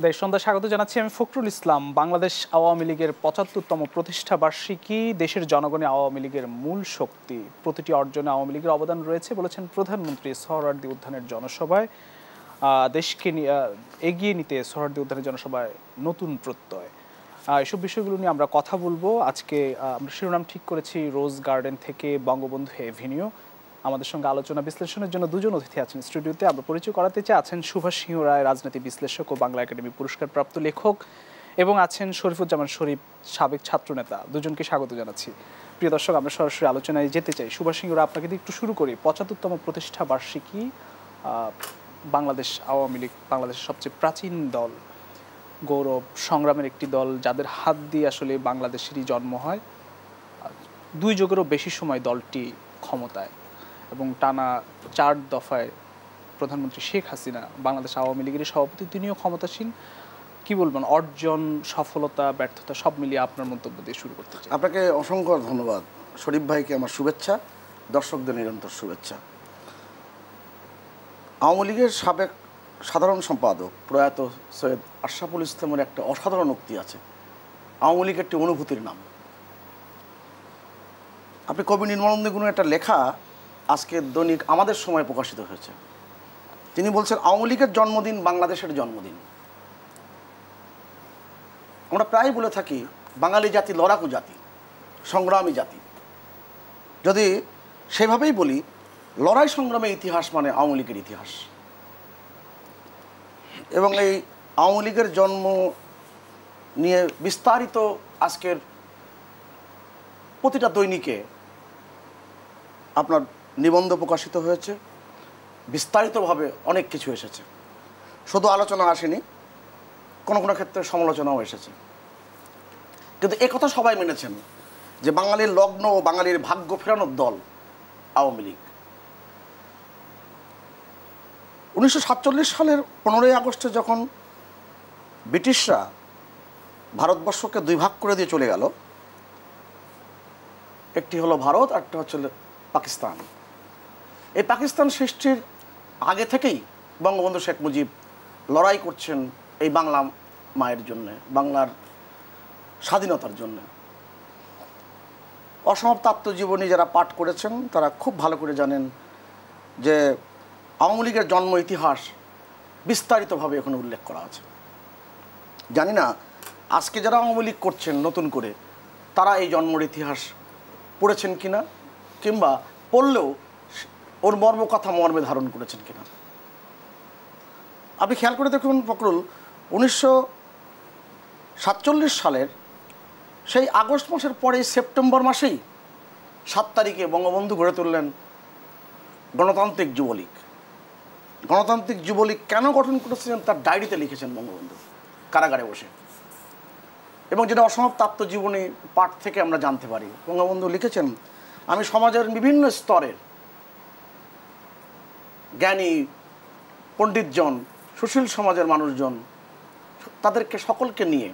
দেশ সন্ধ্যা স্বাগত জানাচ্ছি আমি ফখরুল ইসলাম। বাংলাদেশ আওয়ামী লীগের ৭৫তম প্রতিষ্ঠা বার্ষিকী, দেশের জনগণে আওয়ামী লীগের মূল শক্তি, প্রতিটি অর্জনে আওয়ামী লীগের অবদান রয়েছে বলেছেন প্রধানমন্ত্রী সোহরাওয়ার্দী উদ্যানের জনসভায়। দেশকে এগিয়ে নিতে সোহরাওয়ার্দী উদ্যানের জনসভায় নতুন প্রত্যয়, এসব বিষয়গুলো নিয়ে আমরা কথা বলবো আজকে। আমরা শিরোনাম ঠিক করেছি রোজ গার্ডেন থেকে বঙ্গবন্ধু এভিনিউ। আমাদের সঙ্গে আলোচনা বিশ্লেষণের জন্য দুজন অতিথি আছেন স্টুডিওতে। আমরা পরিচয় করাতে চাই, আছেন সুভাষ সিংহ রায়, রাজনীতি বিশ্লেষক ও বাংলা একাডেমি পুরস্কারপ্রাপ্ত লেখক, এবং আছেন শরীফুজ্জামান শরীফ, সাবেক ছাত্রনেতা। দুজনকে স্বাগত জানাচ্ছি। প্রিয় দর্শক, আমরা সরাসরি আলোচনায় যেতে চাই। সুভাষ সিংহ রায়, আপনাকে দিয়ে একটু শুরু করি। ৭৫তম প্রতিষ্ঠা বার্ষিকী, বাংলাদেশ আওয়ামী লীগ বাংলাদেশের সবচেয়ে প্রাচীন দল, গৌরব সংগ্রামের একটি দল, যাদের হাত দিয়ে আসলে বাংলাদেশেরই জন্ম হয়। 2 যুগেরও বেশি সময় দলটি ক্ষমতায়, এবং টানা 4 দফায় প্রধানমন্ত্রী শেখ হাসিনা বাংলাদেশ আওয়ামী লীগের সভাপতি, তিনিও ক্ষমতাসীন। কি বলবেন, অর্জন, সফলতা, ব্যর্থতা সব মিলিয়ে আপনার মন্তব্য দিয়ে শুরু করতে চাই। আপনাকে অসংখ্য ধন্যবাদ। শরীফ ভাইকে আমার শুভেচ্ছা, দর্শকদের নিরন্তর শুভেচ্ছা। আওয়ামী লীগের সাবেক সাধারণ সম্পাদক প্রয়াত সৈয়দ আশরাফুল ইসলামের একটা অসাধারণ উক্তি আছে, আওয়ামী লীগ একটি অনুভূতির নাম। আপনি কবি নির্মলানন্দ গুণের একটা লেখা আজকে দৈনিক আমাদের সময় প্রকাশিত হয়েছে। তিনি বলছেন, আওয়ামী লীগের জন্মদিন বাংলাদেশের জন্মদিন। আমরা প্রায় বলে থাকি বাঙালি জাতি লড়াকু জাতি, সংগ্রামী জাতি। যদি সেভাবেই বলি, লড়াই সংগ্রামের ইতিহাস মানে আওয়ামী লীগের ইতিহাস। এবং এই আওয়ামী লীগের জন্ম নিয়ে বিস্তারিত আজকের প্রতিটা দৈনিকে আপনার নিবন্ধ প্রকাশিত হয়েছে, বিস্তারিতভাবে অনেক কিছু এসেছে। শুধু আলোচনা আসেনি, কোনো কোনো ক্ষেত্রে সমালোচনাও এসেছে। কিন্তু একথা সবাই মেনেছেন যে বাঙালির লগ্ন ও বাঙালির ভাগ্য ফেরানোর দল আওয়ামী লীগ। 1947 সালের 15ই আগস্টে যখন ব্রিটিশরা ভারতবর্ষকে 2 ভাগ করে দিয়ে চলে গেল, একটি হলো ভারত আর একটা হচ্ছে পাকিস্তান। এই পাকিস্তান সৃষ্টির আগে থেকেই বঙ্গবন্ধু শেখ মুজিব লড়াই করছেন এই বাংলা মায়ের জন্যে, বাংলার স্বাধীনতার জন্য। অসমাপ্ত আত্মজীবনী যারা পাঠ করেছেন তারা খুব ভালো করে জানেন যে আওয়ামী লীগের জন্ম ইতিহাস বিস্তারিতভাবে এখানে উল্লেখ করা আছে। জানি না আজকে যারা আওয়ামী লীগ করছেন নতুন করে, তারা এই জন্মের ইতিহাস পড়েছেন কিনা, কিংবা পড়লেও ওর মর্মকথা মর্মে ধারণ করেছেন কিনা। আপনি খেয়াল করে দেখুন ফখরুল, 1947 সালের সেই আগস্ট মাসের পরেই সেপ্টেম্বর মাসেই 7 তারিখে বঙ্গবন্ধু গড়ে তুললেন গণতান্ত্রিক যুবলীগ। গণতান্ত্রিক যুবলীগ কেন গঠন করেছিলেন তার ডায়েরিতে লিখেছেন বঙ্গবন্ধু কারাগারে বসে, এবং যেটা অসমাপ্ত আত্মজীবনী পাঠ থেকে আমরা জানতে পারি। বঙ্গবন্ধু লিখেছেন, আমি সমাজের বিভিন্ন স্তরের জ্ঞানী পণ্ডিতজন, সুশীল সমাজের মানুষজন, তাদেরকে সকলকে নিয়ে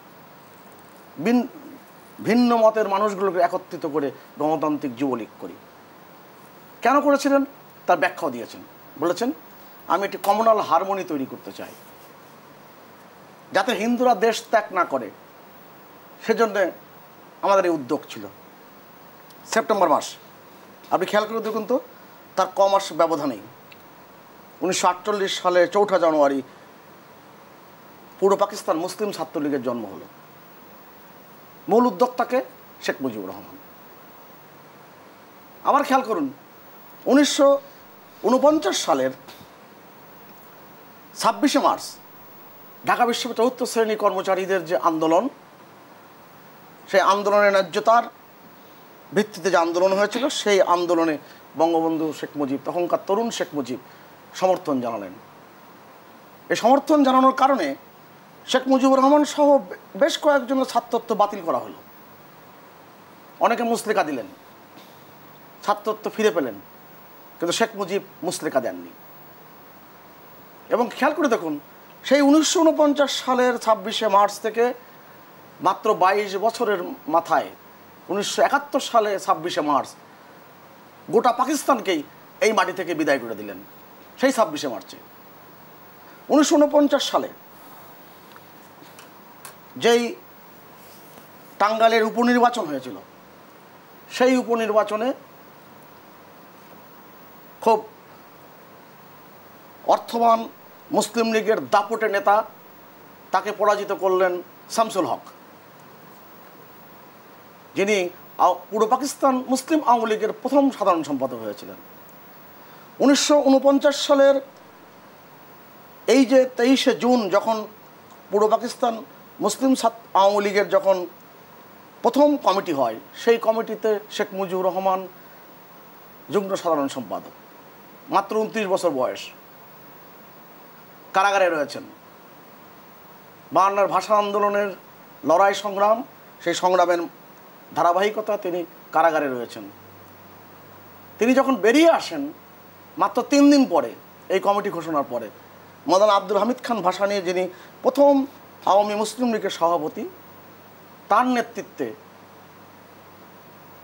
ভিন্ন মতের মানুষগুলোকে একত্রিত করে গণতান্ত্রিক যুবলীগ করি। কেন করেছিলেন তার ব্যাখ্যাও দিয়েছেন। বলেছেন, আমি একটি কমিউনাল হারমোনি তৈরি করতে চাই, যাতে হিন্দুরা দেশ ত্যাগ না করে, সেজন্য আমাদের এই উদ্যোগ ছিল। সেপ্টেম্বর মাস, আপনি খেয়াল করে দেখুন তো, তার কমাস ব্যবধানেই 1948 সালে 4 জানুয়ারি পূর্ব পাকিস্তান মুসলিম ছাত্রলীগের জন্ম হলো। মূল উদ্যোক্তাকে শেখ মুজিবুর রহমান। আবার খেয়াল করুন, 1949 সালের 26শে মার্চ ঢাকা বিশ্ববিদ্যালয়ের 4র্থ শ্রেণী কর্মচারীদের যে আন্দোলন, সেই আন্দোলনের ন্যায্যতার ভিত্তিতে যে আন্দোলন হয়েছিল, সেই আন্দোলনে বঙ্গবন্ধু শেখ মুজিব, তখনকার তরুণ শেখ মুজিব সমর্থন জানালেন। এই সমর্থন জানানোর কারণে শেখ মুজিবুর রহমান সহ বেশ কয়েকজনের ছাত্রত্ব বাতিল করা হলো। অনেকে মুচলেকা দিলেন, ছাত্রত্ব ফিরে পেলেন, কিন্তু শেখ মুজিব মুচলেকা দেননি। এবং খেয়াল করে দেখুন, সেই 1949 সালের 26শে মার্চ থেকে মাত্র 22 বছরের মাথায় 1971 সালে 26শে মার্চ গোটা পাকিস্তানকেই এই মাটি থেকে বিদায় করে দিলেন। সেই 26শে মার্চে 1949 সালে যেই টাঙ্গাইলের উপনির্বাচন হয়েছিল, সেই উপনির্বাচনে খুব অর্থবান মুসলিম লীগের দাপটে নেতা তাকে পরাজিত করলেন শামসুল হক, যিনি পূর্ব পাকিস্তান মুসলিম আওয়ামী লীগের প্রথম সাধারণ সম্পাদক হয়েছিলেন। 1949 সালের এই যে 23শে জুন যখন পূর্ব পাকিস্তান মুসলিম আওয়ামী লীগের যখন প্রথম কমিটি হয়, সেই কমিটিতে শেখ মুজিবুর রহমান যুগ্ম সাধারণ সম্পাদক, মাত্র 29 বছর বয়স, কারাগারে রয়েছেন। 52 ভাষা আন্দোলনের লড়াই সংগ্রাম, সেই সংগ্রামের ধারাবাহিকতা তিনি কারাগারে রয়েছেন। তিনি যখন বেরিয়ে আসেন মাত্র 3 দিন পরে, এই কমিটি ঘোষণার পরে, মৌলানা আব্দুল হামিদ খান ভাসানী, যিনি প্রথম আওয়ামী মুসলিম লীগের সভাপতি, তার নেতৃত্বে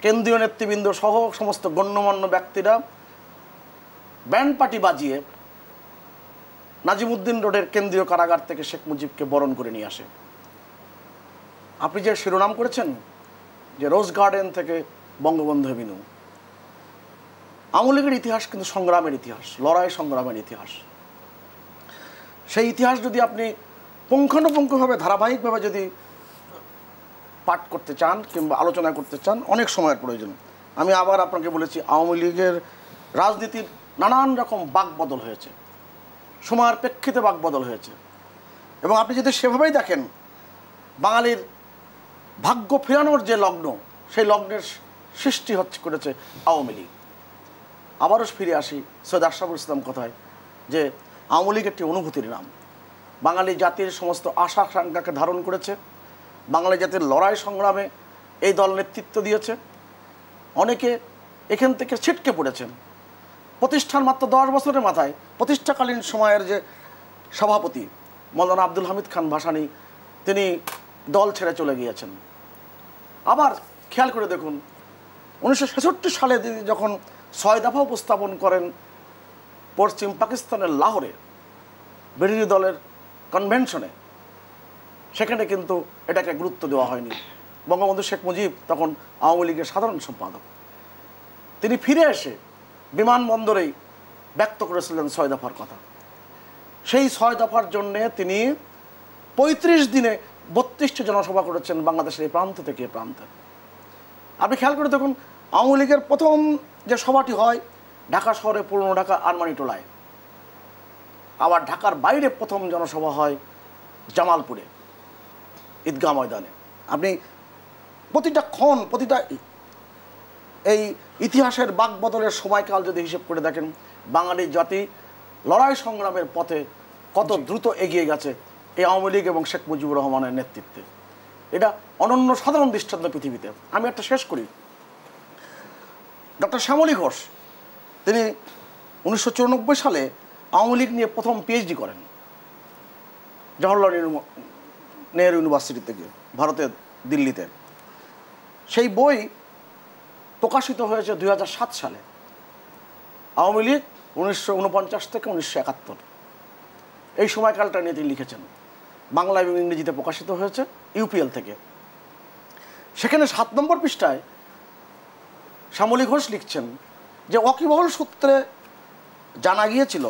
কেন্দ্রীয় নেতৃবৃন্দ সহ সমস্ত গণ্যমান্য ব্যক্তিরা ব্যান্ড পার্টি বাজিয়ে নাজিমউদ্দিন রোডের কেন্দ্রীয় কারাগার থেকে শেখ মুজিবকে বরণ করে নিয়ে আসে। আপনি যে শিরোনাম করেছেন যে রোজ গার্ডেন থেকে বঙ্গবন্ধু এভিনিউ, আওয়ামী লীগের ইতিহাস কিন্তু সংগ্রামের ইতিহাস, লড়াই সংগ্রামের ইতিহাস। সেই ইতিহাস যদি আপনি পুঙ্খানুপুঙ্খভাবে ধারাবাহিকভাবে যদি পাঠ করতে চান কিংবা আলোচনা করতে চান, অনেক সময়ের প্রয়োজন। আমি আবার আপনাকে বলেছি, আওয়ামী লীগের রাজনীতির নানান রকম বাকবদল হয়েছে, সময়ের প্রেক্ষিতে বাকবদল হয়েছে, এবং আপনি যদি সেভাবেই দেখেন, বাঙালির ভাগ্য ফেরানোর যে লগ্ন, সেই লগ্নের সৃষ্টি করেছে আওয়ামী লীগ। আবারও ফিরে আসি সৈয়দ আশরাফুল ইসলাম কথায়, যে আওয়ামী লীগ একটি অনুভূতির নাম, বাঙালি জাতির সমস্ত আশা আকাঙ্ক্ষাকে ধারণ করেছে, বাঙালি জাতির লড়াই সংগ্রামে এই দল নেতৃত্ব দিয়েছে। অনেকে এখান থেকে ছিটকে পড়েছেন। প্রতিষ্ঠান মাত্র 10 বছরের মাথায় প্রতিষ্ঠাকালীন সময়ের যে সভাপতি মৌলানা আব্দুল হামিদ খান ভাসানী, তিনি দল ছেড়ে চলে গিয়েছেন। আবার খেয়াল করে দেখুন, 1966 সালে তিনি যখন 6 দফা উপস্থাপন করেন পশ্চিম পাকিস্তানের লাহোরে বিরোধী দলের কনভেনশনে, সেখানে কিন্তু এটাকে গুরুত্ব দেওয়া হয়নি। বঙ্গবন্ধু শেখ মুজিব তখন আওয়ামী লীগের সাধারণ সম্পাদক, তিনি ফিরে এসে বিমানবন্দরেই ব্যক্ত করেছিলেন 6 দফার কথা। সেই 6 দফার জন্যে তিনি 35 দিনে 32টি জনসভা করেছেন বাংলাদেশের এই প্রান্ত থেকে এই প্রান্তে। আপনি খেয়াল করে দেখুন, আওয়ামী লীগের প্রথম যে সভাটি হয় ঢাকা শহরে পুরনো ঢাকা আরমানিটোলায়, আবার ঢাকার বাইরে প্রথম জনসভা হয় জামালপুরে ঈদগাহ ময়দানে। আপনি প্রতিটা ক্ষণ, প্রতিটা এই ইতিহাসের বাকবদলের সময়কাল যদি হিসেব করে দেখেন, বাঙালি জাতি লড়াই সংগ্রামের পথে কত দ্রুত এগিয়ে গেছে এই আওয়ামী লীগ এবং শেখ মুজিবুর রহমানের নেতৃত্বে। এটা অনন্য সাধারণ দৃষ্টান্ত পৃথিবীতে। আমি একটা শেষ করি, ডক্টর শ্যামলী ঘোষ, তিনি 1994 সালে আওয়ামী লীগ নিয়ে প্রথম পিএইচডি করেন জওহরলাল নেহরু ইউনিভার্সিটি থেকে, ভারতের দিল্লিতে। সেই বই প্রকাশিত হয়েছে 2007 সালে। আওয়ামী লীগ 1949 থেকে 1971, এই সময়কালটা নিয়ে তিনি লিখেছেন। বাংলা এবং ইংরেজিতে প্রকাশিত হয়েছে ইউপিএল থেকে। সেখানে 7 নম্বর পৃষ্ঠায় শ্যামলী ঘোষ লিখছেন যে ওয়াকিবহল সূত্রে জানা গিয়েছিল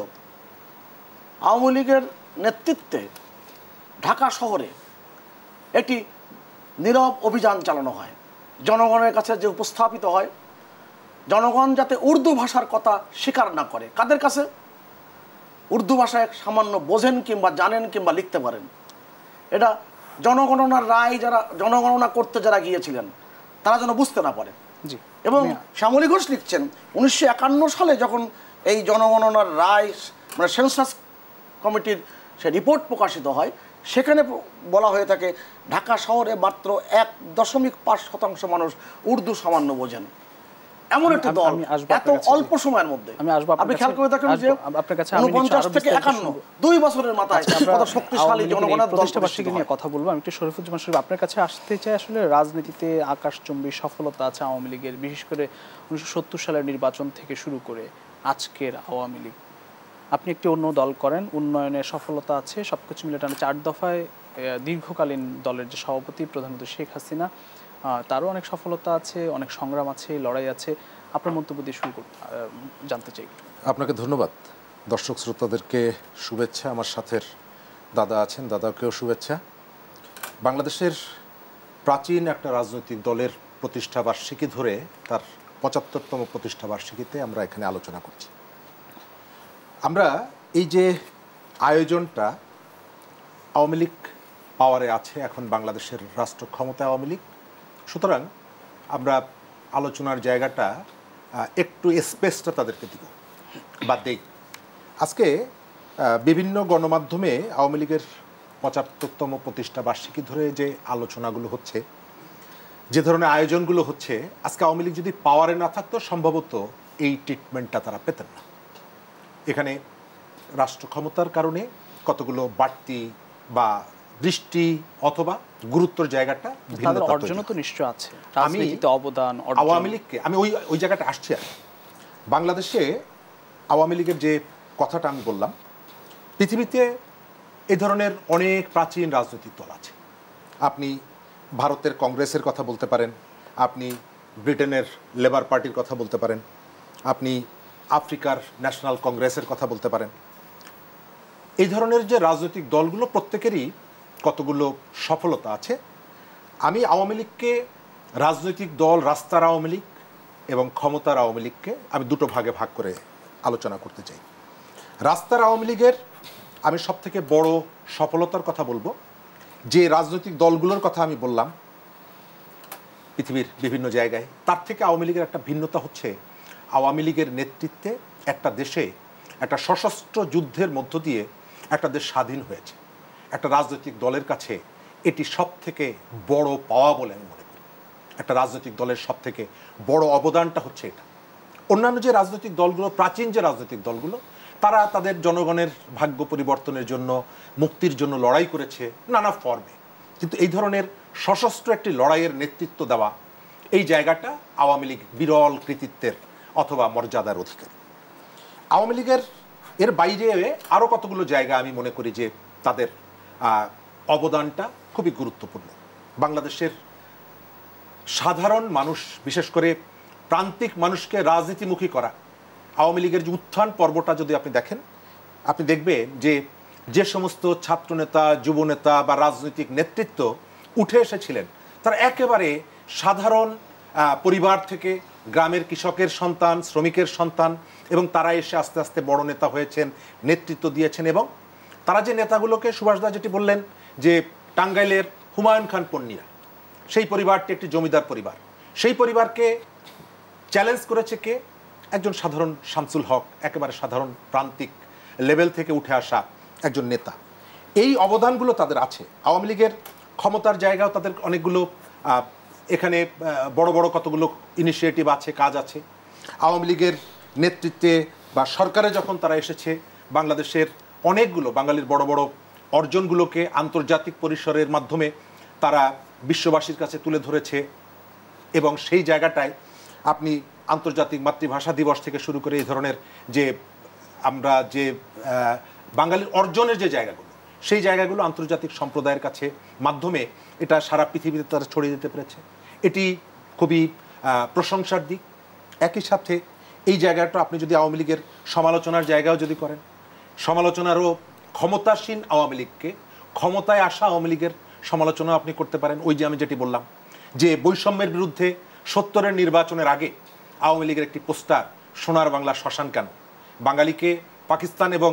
আওয়ামী লীগের নেতৃত্বে ঢাকা শহরে একটি নীরব অভিযান চালানো হয়, জনগণের কাছে যে উপস্থাপিত হয়, জনগণ যাতে উর্দু ভাষার কথা স্বীকার না করে। কাদের কাছে? উর্দু ভাষায় সামান্য বোঝেন কিংবা জানেন কিংবা লিখতে পারেন। এটা জনগণনার রায় যারা জনগণনা করতে যারা গিয়েছিলেন তারা যেন বুঝতে না পারে। এবং শ্যামলী ঘোষ লিখছেন 1951 সালে যখন এই জনগণনার রায়, মানে সেন্সাস কমিটির সে রিপোর্ট প্রকাশিত হয়, সেখানে বলা হয়ে থাকে ঢাকা শহরে মাত্র 1.5% মানুষ উর্দু সামান্য বোঝেন। এমন একটা দল এত অল্প সময়ের মধ্যে, আপনি খেয়াল করে দেখেন যে 49 থেকে 51, 2 বছরের মাথায় কত শক্তিশালী জনগণের প্রতিষ্ঠাবার্ষিকী নিয়ে কথা বলবো। আমি একটু শরীফুজ্জামান শরীফ আপনার কাছে আসতে চাই। আসলে রাজনীতিতে আকাশচুম্বী সফলতা আছে আওয়ামী লীগের, বিশেষ করে 1970 সালের নির্বাচন থেকে শুরু করে আজকের আওয়ামী লীগ। আপনি একটি অন্য দল করেন, উন্নয়নের সফলতা আছে, সবকিছু মিলে টানা 4 দফায় দীর্ঘকালীন দলের যে সভাপতি প্রধানমন্ত্রী শেখ হাসিনা, তারও অনেক সফলতা আছে, অনেক সংগ্রাম আছে, লড়াই আছে। আপনার মন্তব্য দিয়ে শুরু জানতে চাই। আপনাকে ধন্যবাদ। দর্শক শ্রোতাদেরকে শুভেচ্ছা। আমার সাথে দাদা আছেন, দাদাকেও শুভেচ্ছা। বাংলাদেশের প্রাচীন একটা রাজনৈতিক দলের প্রতিষ্ঠা বার্ষিকী ধরে তার ৭৫তম প্রতিষ্ঠা বার্ষিকীতে আমরা এখানে আলোচনা করছি। আমরা এই যে আয়োজনটা, আওয়ামী লীগ পাওয়ারে আছে এখন, বাংলাদেশের রাষ্ট্র ক্ষমতা আওয়ামী লীগ, সুতরাং আমরা আলোচনার জায়গাটা একটু স্পেসটা তাদেরকে দিব বা দেই। আজকে বিভিন্ন গণমাধ্যমে আওয়ামী লীগের ৭৫তম প্রতিষ্ঠা বার্ষিকী ধরে যে আলোচনাগুলো হচ্ছে, যে ধরনের আয়োজনগুলো হচ্ছে, আজকে আওয়ামী লীগ যদি পাওয়ারে না থাকতো সম্ভবত এই ট্রিটমেন্টটা তারা পেতেন না। এখানে রাষ্ট্র ক্ষমতার কারণে কতগুলো বাড়তি বা দৃষ্টি অথবা গুরুত্বের জায়গাটা ভিন্ন অর্জনও তো নিশ্চয় আছে, রাজনীতিতে অবদান। আওয়ামী লীগকে আমি ওই জায়গাটা আসছি। আর বাংলাদেশে আওয়ামী লীগের যে কথাটা আমি বললাম, পৃথিবীতে এই ধরনের অনেক প্রাচীন রাজনৈতিক দল আছে। আপনি ভারতের কংগ্রেসের কথা বলতে পারেন, আপনি ব্রিটেনের লেবার পার্টির কথা বলতে পারেন, আপনি আফ্রিকার ন্যাশনাল কংগ্রেসের কথা বলতে পারেন। এই ধরনের যে রাজনৈতিক দলগুলো প্রত্যেকেরই কতগুলো সফলতা আছে। আমি আওয়ামী লীগকে রাজনৈতিক দল, রাস্তার আওয়ামী লীগ এবং ক্ষমতার আওয়ামী লীগকে আমি দুটো ভাগে ভাগ করে আলোচনা করতে চাই। রাস্তার আওয়ামী লীগের আমি সবথেকে বড় সফলতার কথা বলবো, যে রাজনৈতিক দলগুলোর কথা আমি বললাম পৃথিবীর বিভিন্ন জায়গায়, তার থেকে আওয়ামী লীগের একটা ভিন্নতা হচ্ছে, আওয়ামী লীগের নেতৃত্বে একটা দেশে একটা সশস্ত্র যুদ্ধের মধ্য দিয়ে একটা দেশ স্বাধীন হয়েছে। একটা রাজনৈতিক দলের কাছে এটি সবথেকে বড় পাওয়া বলে আমি মনে করি। একটা রাজনৈতিক দলের সবথেকে বড় অবদানটা হচ্ছে এটা। অন্যান্য যে রাজনৈতিক দলগুলো, প্রাচীন যে রাজনৈতিক দলগুলো, তারা তাদের জনগণের ভাগ্য পরিবর্তনের জন্য, মুক্তির জন্য লড়াই করেছে নানা ফর্মে, কিন্তু এই ধরনের সশস্ত্র একটি লড়াইয়ের নেতৃত্ব দেওয়া, এই জায়গাটা আওয়ামী লীগ বিরল কৃতিত্বের অথবা মর্যাদার অধিকারী। আওয়ামী লীগের এর বাইরে আরও কতগুলো জায়গা আমি মনে করি যে তাদের অবদানটা খুবই গুরুত্বপূর্ণ। বাংলাদেশের সাধারণ মানুষ, বিশেষ করে প্রান্তিক মানুষকে রাজনীতিমুখী করা, আওয়ামী লীগের যে উত্থান পর্বটা যদি আপনি দেখেন, আপনি দেখবেন যে যে সমস্ত ছাত্রনেতা, যুবনেতা বা রাজনৈতিক নেতৃত্ব উঠে এসেছিলেন, তারা একেবারে সাধারণ পরিবার থেকে, গ্রামের কৃষকের সন্তান, শ্রমিকের সন্তান, এবং তারা এসে আস্তে আস্তে বড় নেতা হয়েছেন, নেতৃত্ব দিয়েছেন। এবং তারা যে নেতাগুলোকে, সুভাষদা যেটি বললেন যে টাঙ্গাইলের হুমায়ুন খান পন্নীরা, সেই পরিবারটি একটি জমিদার পরিবার, সেই পরিবারকে চ্যালেঞ্জ করেছে কে? একজন সাধারণ শামসুল হক, একেবারে সাধারণ প্রান্তিক লেভেল থেকে উঠে আসা একজন নেতা। এই অবদানগুলো তাদের আছে। আওয়ামী লীগের ক্ষমতার জায়গাও তাদের অনেকগুলো, এখানে বড় বড় কতগুলো ইনিশিয়েটিভ আছে, কাজ আছে। আওয়ামী লীগের নেতৃত্বে বা সরকারে যখন তারা এসেছে, বাংলাদেশের অনেকগুলো বাঙালির বড় বড় অর্জনগুলোকে আন্তর্জাতিক পরিসরের মাধ্যমে তারা বিশ্ববাসীর কাছে তুলে ধরেছে। এবং সেই জায়গাটায় আপনি আন্তর্জাতিক মাতৃভাষা দিবস থেকে শুরু করে এই ধরনের যে আমরা যে বাঙালির অর্জনের যে জায়গাগুলো, সেই জায়গাগুলো আন্তর্জাতিক সম্প্রদায়ের কাছে মাধ্যমে এটা সারা পৃথিবীতে তারা ছড়িয়ে দিতে পেরেছে। এটি খুবই প্রশংসার দিক। একই সাথে এই জায়গাটা আপনি যদি আওয়ামী লীগের সমালোচনার জায়গাও যদি করেন, সমালোচনারও ক্ষমতাসীন আওয়ামী লীগকে, ক্ষমতায় আসা আওয়ামী লীগের সমালোচনা আপনি করতে পারেন। ওই যে আমি যেটি বললাম যে বৈষম্যের বিরুদ্ধে ৭০-এর নির্বাচনের আগে আওয়ামী লীগের একটি পোস্টার, সোনার বাংলা শ্মশান কেন, বাঙালিকে পাকিস্তান এবং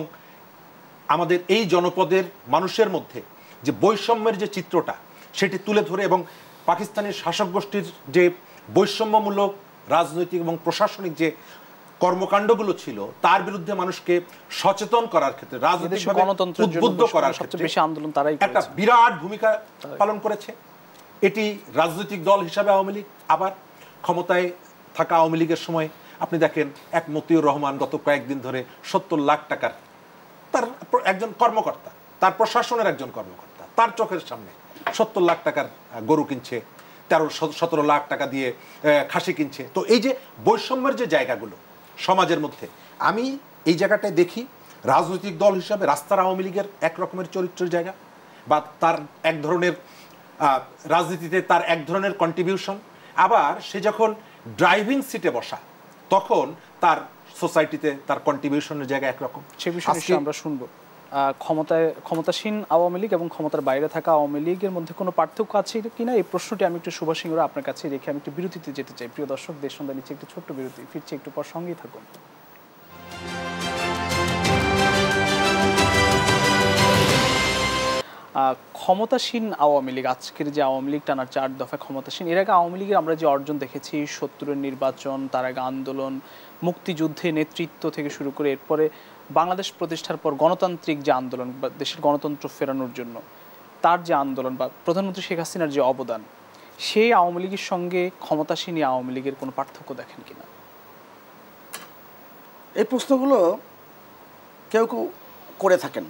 আমাদের এই জনপদের মানুষের মধ্যে যে বৈষম্যের যে চিত্রটা, সেটি তুলে ধরে, এবং পাকিস্তানের শাসক গোষ্ঠীর যে বৈষম্যমূলক রাজনৈতিক এবং প্রশাসনিক যে কর্মকাণ্ডগুলো ছিল, তার বিরুদ্ধে মানুষকে সচেতন করার ক্ষেত্রে, রাজনৈতিকভাবে উদ্বুদ্ধ করার ক্ষেত্রে বেশি আন্দোলন তারাই একটা বিরাট ভূমিকা পালন করেছে। এটি রাজনৈতিক দল হিসাবে আওয়ামী লীগ। আবার ক্ষমতায় থাকা আওয়ামী লীগের সময় আপনি দেখেন এক মতিউর রহমান গত কয়েকদিন ধরে ৭০ লাখ টাকার, তার একজন কর্মকর্তা, তার প্রশাসনের একজন কর্মকর্তা, তার চোখের সামনে ৭০ লাখ টাকার গরু কিনছে, ১৩-১৭ লাখ টাকা দিয়ে খাসি কিনছে। তো এই যে বৈষম্যের যে জায়গাগুলো সমাজের মধ্যে, আমি এই জায়গাটায় দেখি রাজনৈতিক দল হিসাবে রাস্তার আওয়ামী লীগের এক রকমের চরিত্রের জায়গা, বা তার এক ধরনের রাজনীতিতে তার এক ধরনের কন্ট্রিবিউশন। আবার সে যখন ড্রাইভিং সিটে বসা, তখন তার সোসাইটিতে তার কন্ট্রিবিউশনের জায়গা একরকম। সে বিষয়ে আমরা শুনবো। ক্ষমতাসীন আওয়ামী লীগ এবং ক্ষমতার বাইরে থাকা আওয়ামী লীগের মধ্যে কোনো পার্থক্য আছে কিনা, এই প্রশ্নটি আমি একটু সুভাষ সিংহরা আপনার কাছে রেখে আমি একটু বিরতিতে যেতে চাই। প্রিয় দর্শক, দেশ সন্ধ্যা নিচ্ছে একটু ছোট্ট বিরতি, ফিরছি একটু পর, সঙ্গেই থাকুন। ক্ষমতাসীন আওয়ামী লীগ, আজকের যে আওয়ামী লীগ টানার 4 দফা ক্ষমতাসীন, এর আগে আওয়ামী লীগের আমরা যে অর্জন দেখেছি, 70-এর নির্বাচন, তার আগে আন্দোলন, মুক্তিযুদ্ধে নেতৃত্ব থেকে শুরু করে এরপরে বাংলাদেশ প্রতিষ্ঠার পর গণতান্ত্রিক যে আন্দোলন বা দেশের গণতন্ত্র ফেরানোর জন্য তার যে আন্দোলন বা প্রধানমন্ত্রী শেখ হাসিনার যে অবদান, সেই আওয়ামী লীগের সঙ্গে ক্ষমতাসীন আওয়ামী লীগের কোনো পার্থক্য দেখেন কিনা? এই প্রশ্নগুলো কেউ কেউ করে থাকেন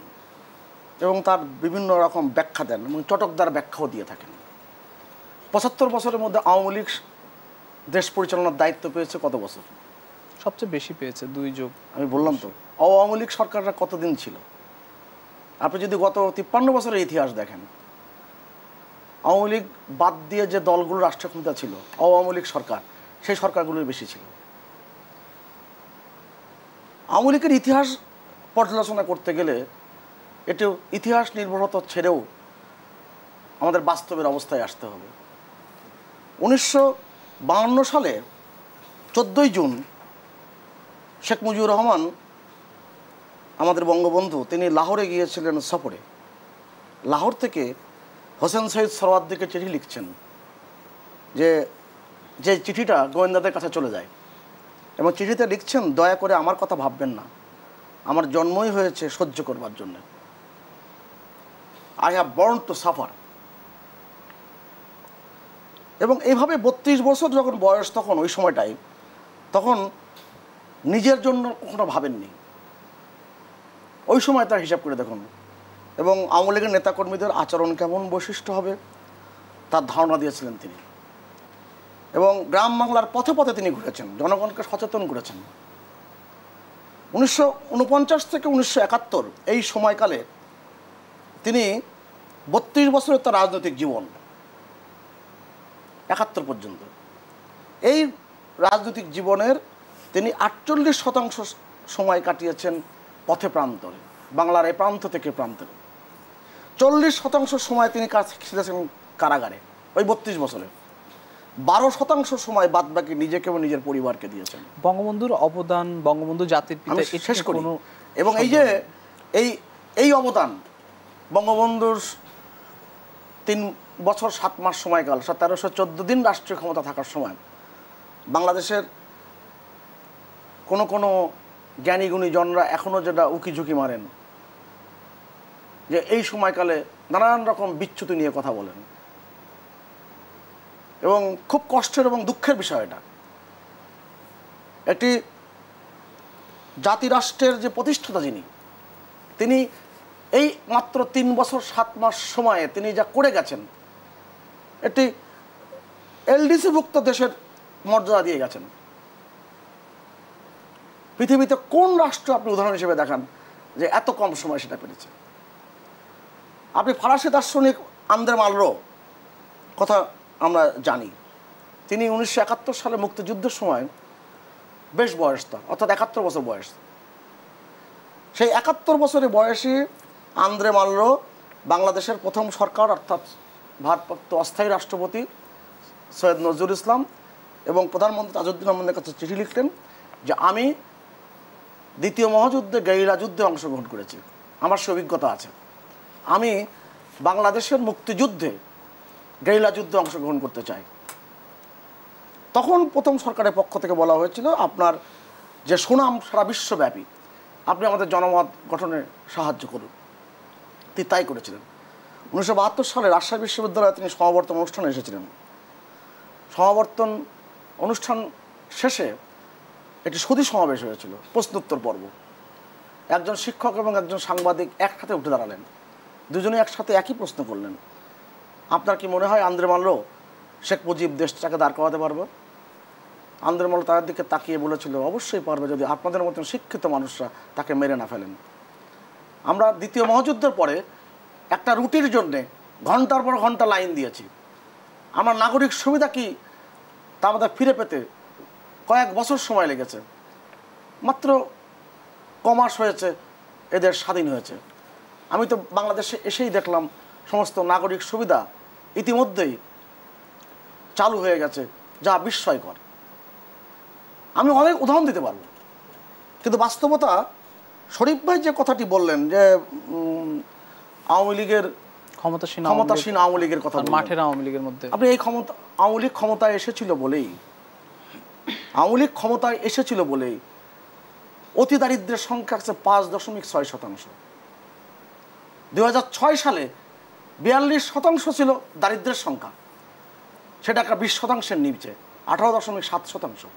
এবং তার বিভিন্ন রকম ব্যাখ্যা দেন এবং চটকদার ব্যাখ্যাও দিয়ে থাকেন। 75 বছরের মধ্যে আওয়ামী লীগ দেশ পরিচালনার দায়িত্ব পেয়েছে কত বছর? সবচেয়ে বেশি পেয়েছে 2 যোগ। আমি বললাম তো, আওয়ামী লীগ সরকাররা কতদিন ছিল? আপনি যদি গত 53 বছরের ইতিহাস দেখেন, আওয়ামী লীগ বাদ দিয়ে যে দলগুলো রাষ্ট্র ক্ষমতা ছিল, আওয়ামী লীগ সরকার, সেই সরকারগুলোর বেশি ছিল। আওয়ামী লীগের ইতিহাস পর্যালোচনা করতে গেলে এটি ইতিহাস নির্ভরতা ছেড়েও আমাদের বাস্তবের অবস্থায় আসতে হবে। 1952 সালে 14ই জুন শেখ মুজিবুর রহমান, আমাদের বঙ্গবন্ধু, তিনি লাহোরে গিয়েছিলেন সফরে। লাহোর থেকে হোসেন শহীদ সরওয়ার্দিকে চিঠি লিখছেন, যে চিঠিটা গোয়েন্দাদের কাছে চলে যায় এবং চিঠিতে লিখছেন, দয়া করে আমার কথা ভাববেন না, আমার জন্মই হয়েছে সহ্য করবার জন্য। I have born to suffer. এবং এইভাবে 32 বছর যখন বয়স, তখন ওই সময়টাই, তখন নিজের জন্য কখনো ভাবেননি। ওই সময় তার হিসাব করে দেখুন। এবং আওয়ামী লীগের নেতাকর্মীদের আচরণ কেমন, বৈশিষ্ট্য হবে, তার ধারণা দিয়েছিলেন তিনি। এবং গ্রাম বাংলার পথে পথে তিনি ঘুরেছেন, জনগণকে সচেতন করেছেন। 1949 থেকে 1971 এই সময়কালে তিনি 32 বছরের তার রাজনৈতিক জীবন, 71 পর্যন্ত। এই রাজনৈতিক জীবনের তিনি 48% সময় কাটিয়েছেন পথে প্রান্তরে, বাংলার এই প্রান্ত থেকে প্রান্তরে। 40% সময় তিনি কাটিয়েছেন কারাগারে, ওই 32 বছরে। 12% সময় বাদবাকি নিজেকে এবং নিজের পরিবারকে দিয়েছেন। বঙ্গবন্ধুর অবদান, বঙ্গবন্ধু জাতির পিতা, শেষ করি। এবং এই যে এই অবদান, বঙ্গবন্ধুর 3 বছর 7 মাস সময়কাল, 1314 দিন রাষ্ট্রীয় ক্ষমতা থাকার সময়, বাংলাদেশের কোনো জ্ঞানী গুণীজনরা এখনও যেটা উকি ঝুঁকি মারেন, যে এই সময়কালে নানান রকম বিচ্যুতি নিয়ে কথা বলেন। এবং খুব কষ্টের এবং দুঃখের বিষয় এটা। একটি জাতিরাষ্ট্রের যে প্রতিষ্ঠাতা যিনি, তিনি এই মাত্র 3 বছর 7 মাস সময়ে তিনি যা করে গেছেন, একটি এলডিসিভুক্ত দেশের মর্যাদা দিয়ে গেছেন। পৃথিবীতে কোন রাষ্ট্র আপনি উদাহরণ হিসেবে দেখান যে এত কম সময় সেটা পেরেছে? আপনি ফরাসি দার্শনিক আন্দ্রে মালরো কথা আমরা জানি। তিনি 1971 সালে মুক্তিযুদ্ধের সময় বেশ বয়স তার, অর্থাৎ 71 বছর বয়স। সেই 71 বছরের বয়সী আন্দ্রে মালরো বাংলাদেশের প্রথম সরকার, অর্থাৎ ভারপ্রাপ্ত অস্থায়ী রাষ্ট্রপতি সৈয়দ নজরুল ইসলাম এবং প্রধানমন্ত্রী তাজউদ্দিন আহমেদের কাছে চিঠি লিখলেন যে আমি দ্বিতীয় মহাযুদ্ধে গেরিলা যুদ্ধে অংশগ্রহণ করেছি, আমার সে অভিজ্ঞতা আছে, আমি বাংলাদেশের মুক্তিযুদ্ধে গেরিলা যুদ্ধে অংশগ্রহণ করতে চাই। তখন প্রথম সরকারের পক্ষ থেকে বলা হয়েছিল, আপনার যে সুনাম সারা বিশ্বব্যাপী, আপনি আমাদের জনমত গঠনে সাহায্য করুন। তিনি তাই করেছিলেন। 1972 সালে রাজশাহী বিশ্ববিদ্যালয়ে তিনি সমাবর্তন অনুষ্ঠানে এসেছিলেন। সমাবর্তন অনুষ্ঠান শেষে একটি সুধী সমাবেশ হয়েছিল, প্রশ্নোত্তর পর্ব। একজন শিক্ষক এবং একজন সাংবাদিক একসাথে উঠে দাঁড়ালেন, দুজনে একসাথে একই প্রশ্ন করলেন, আপনার কি মনে হয় আন্দ্রে মালরো শেখ মুজিব দেশটাকে দাঁড় করাতে পারবে? আন্দ্রে মালরো তাদের দিকে তাকিয়ে বলেছিল, অবশ্যই পারবে, যদি আপনাদের মতন শিক্ষিত মানুষরা তাকে মেরে না ফেলেন। আমরা দ্বিতীয় মহাযুদ্ধের পরে একটা রুটির জন্যে ঘন্টার পর ঘন্টা লাইন দিয়েছি। আমরা নাগরিক সুবিধা কি তা আমাদের ফিরে পেতে কয়েক বছর সময় লেগেছে। মাত্র কমাস হয়েছে এদের স্বাধীন হয়েছে। আমি তো বাংলাদেশে এসেই দেখলাম সমস্ত নাগরিক সুবিধা ইতিমধ্যেই চালু হয়ে গেছে, যা বিস্ময়কর। আমি অনেক উদাহরণ দিতে পারব, কিন্তু বাস্তবতা শরীফ ভাই যে কথাটি বললেন যে আওয়ামী লীগের ক্ষমতাসীন আওয়ামী লীগের কথা, মাঠের আওয়ামী লীগের মধ্যে আপনি এই আওয়ামী লীগ ক্ষমতায় এসেছিল বলেই অতি দারিদ্র্যের সংখ্যা আছে 5.6%। 2006 সালে 42% ছিল দারিদ্র্যের সংখ্যা, সেটা একটা 20%-এর নিচে 18.7%।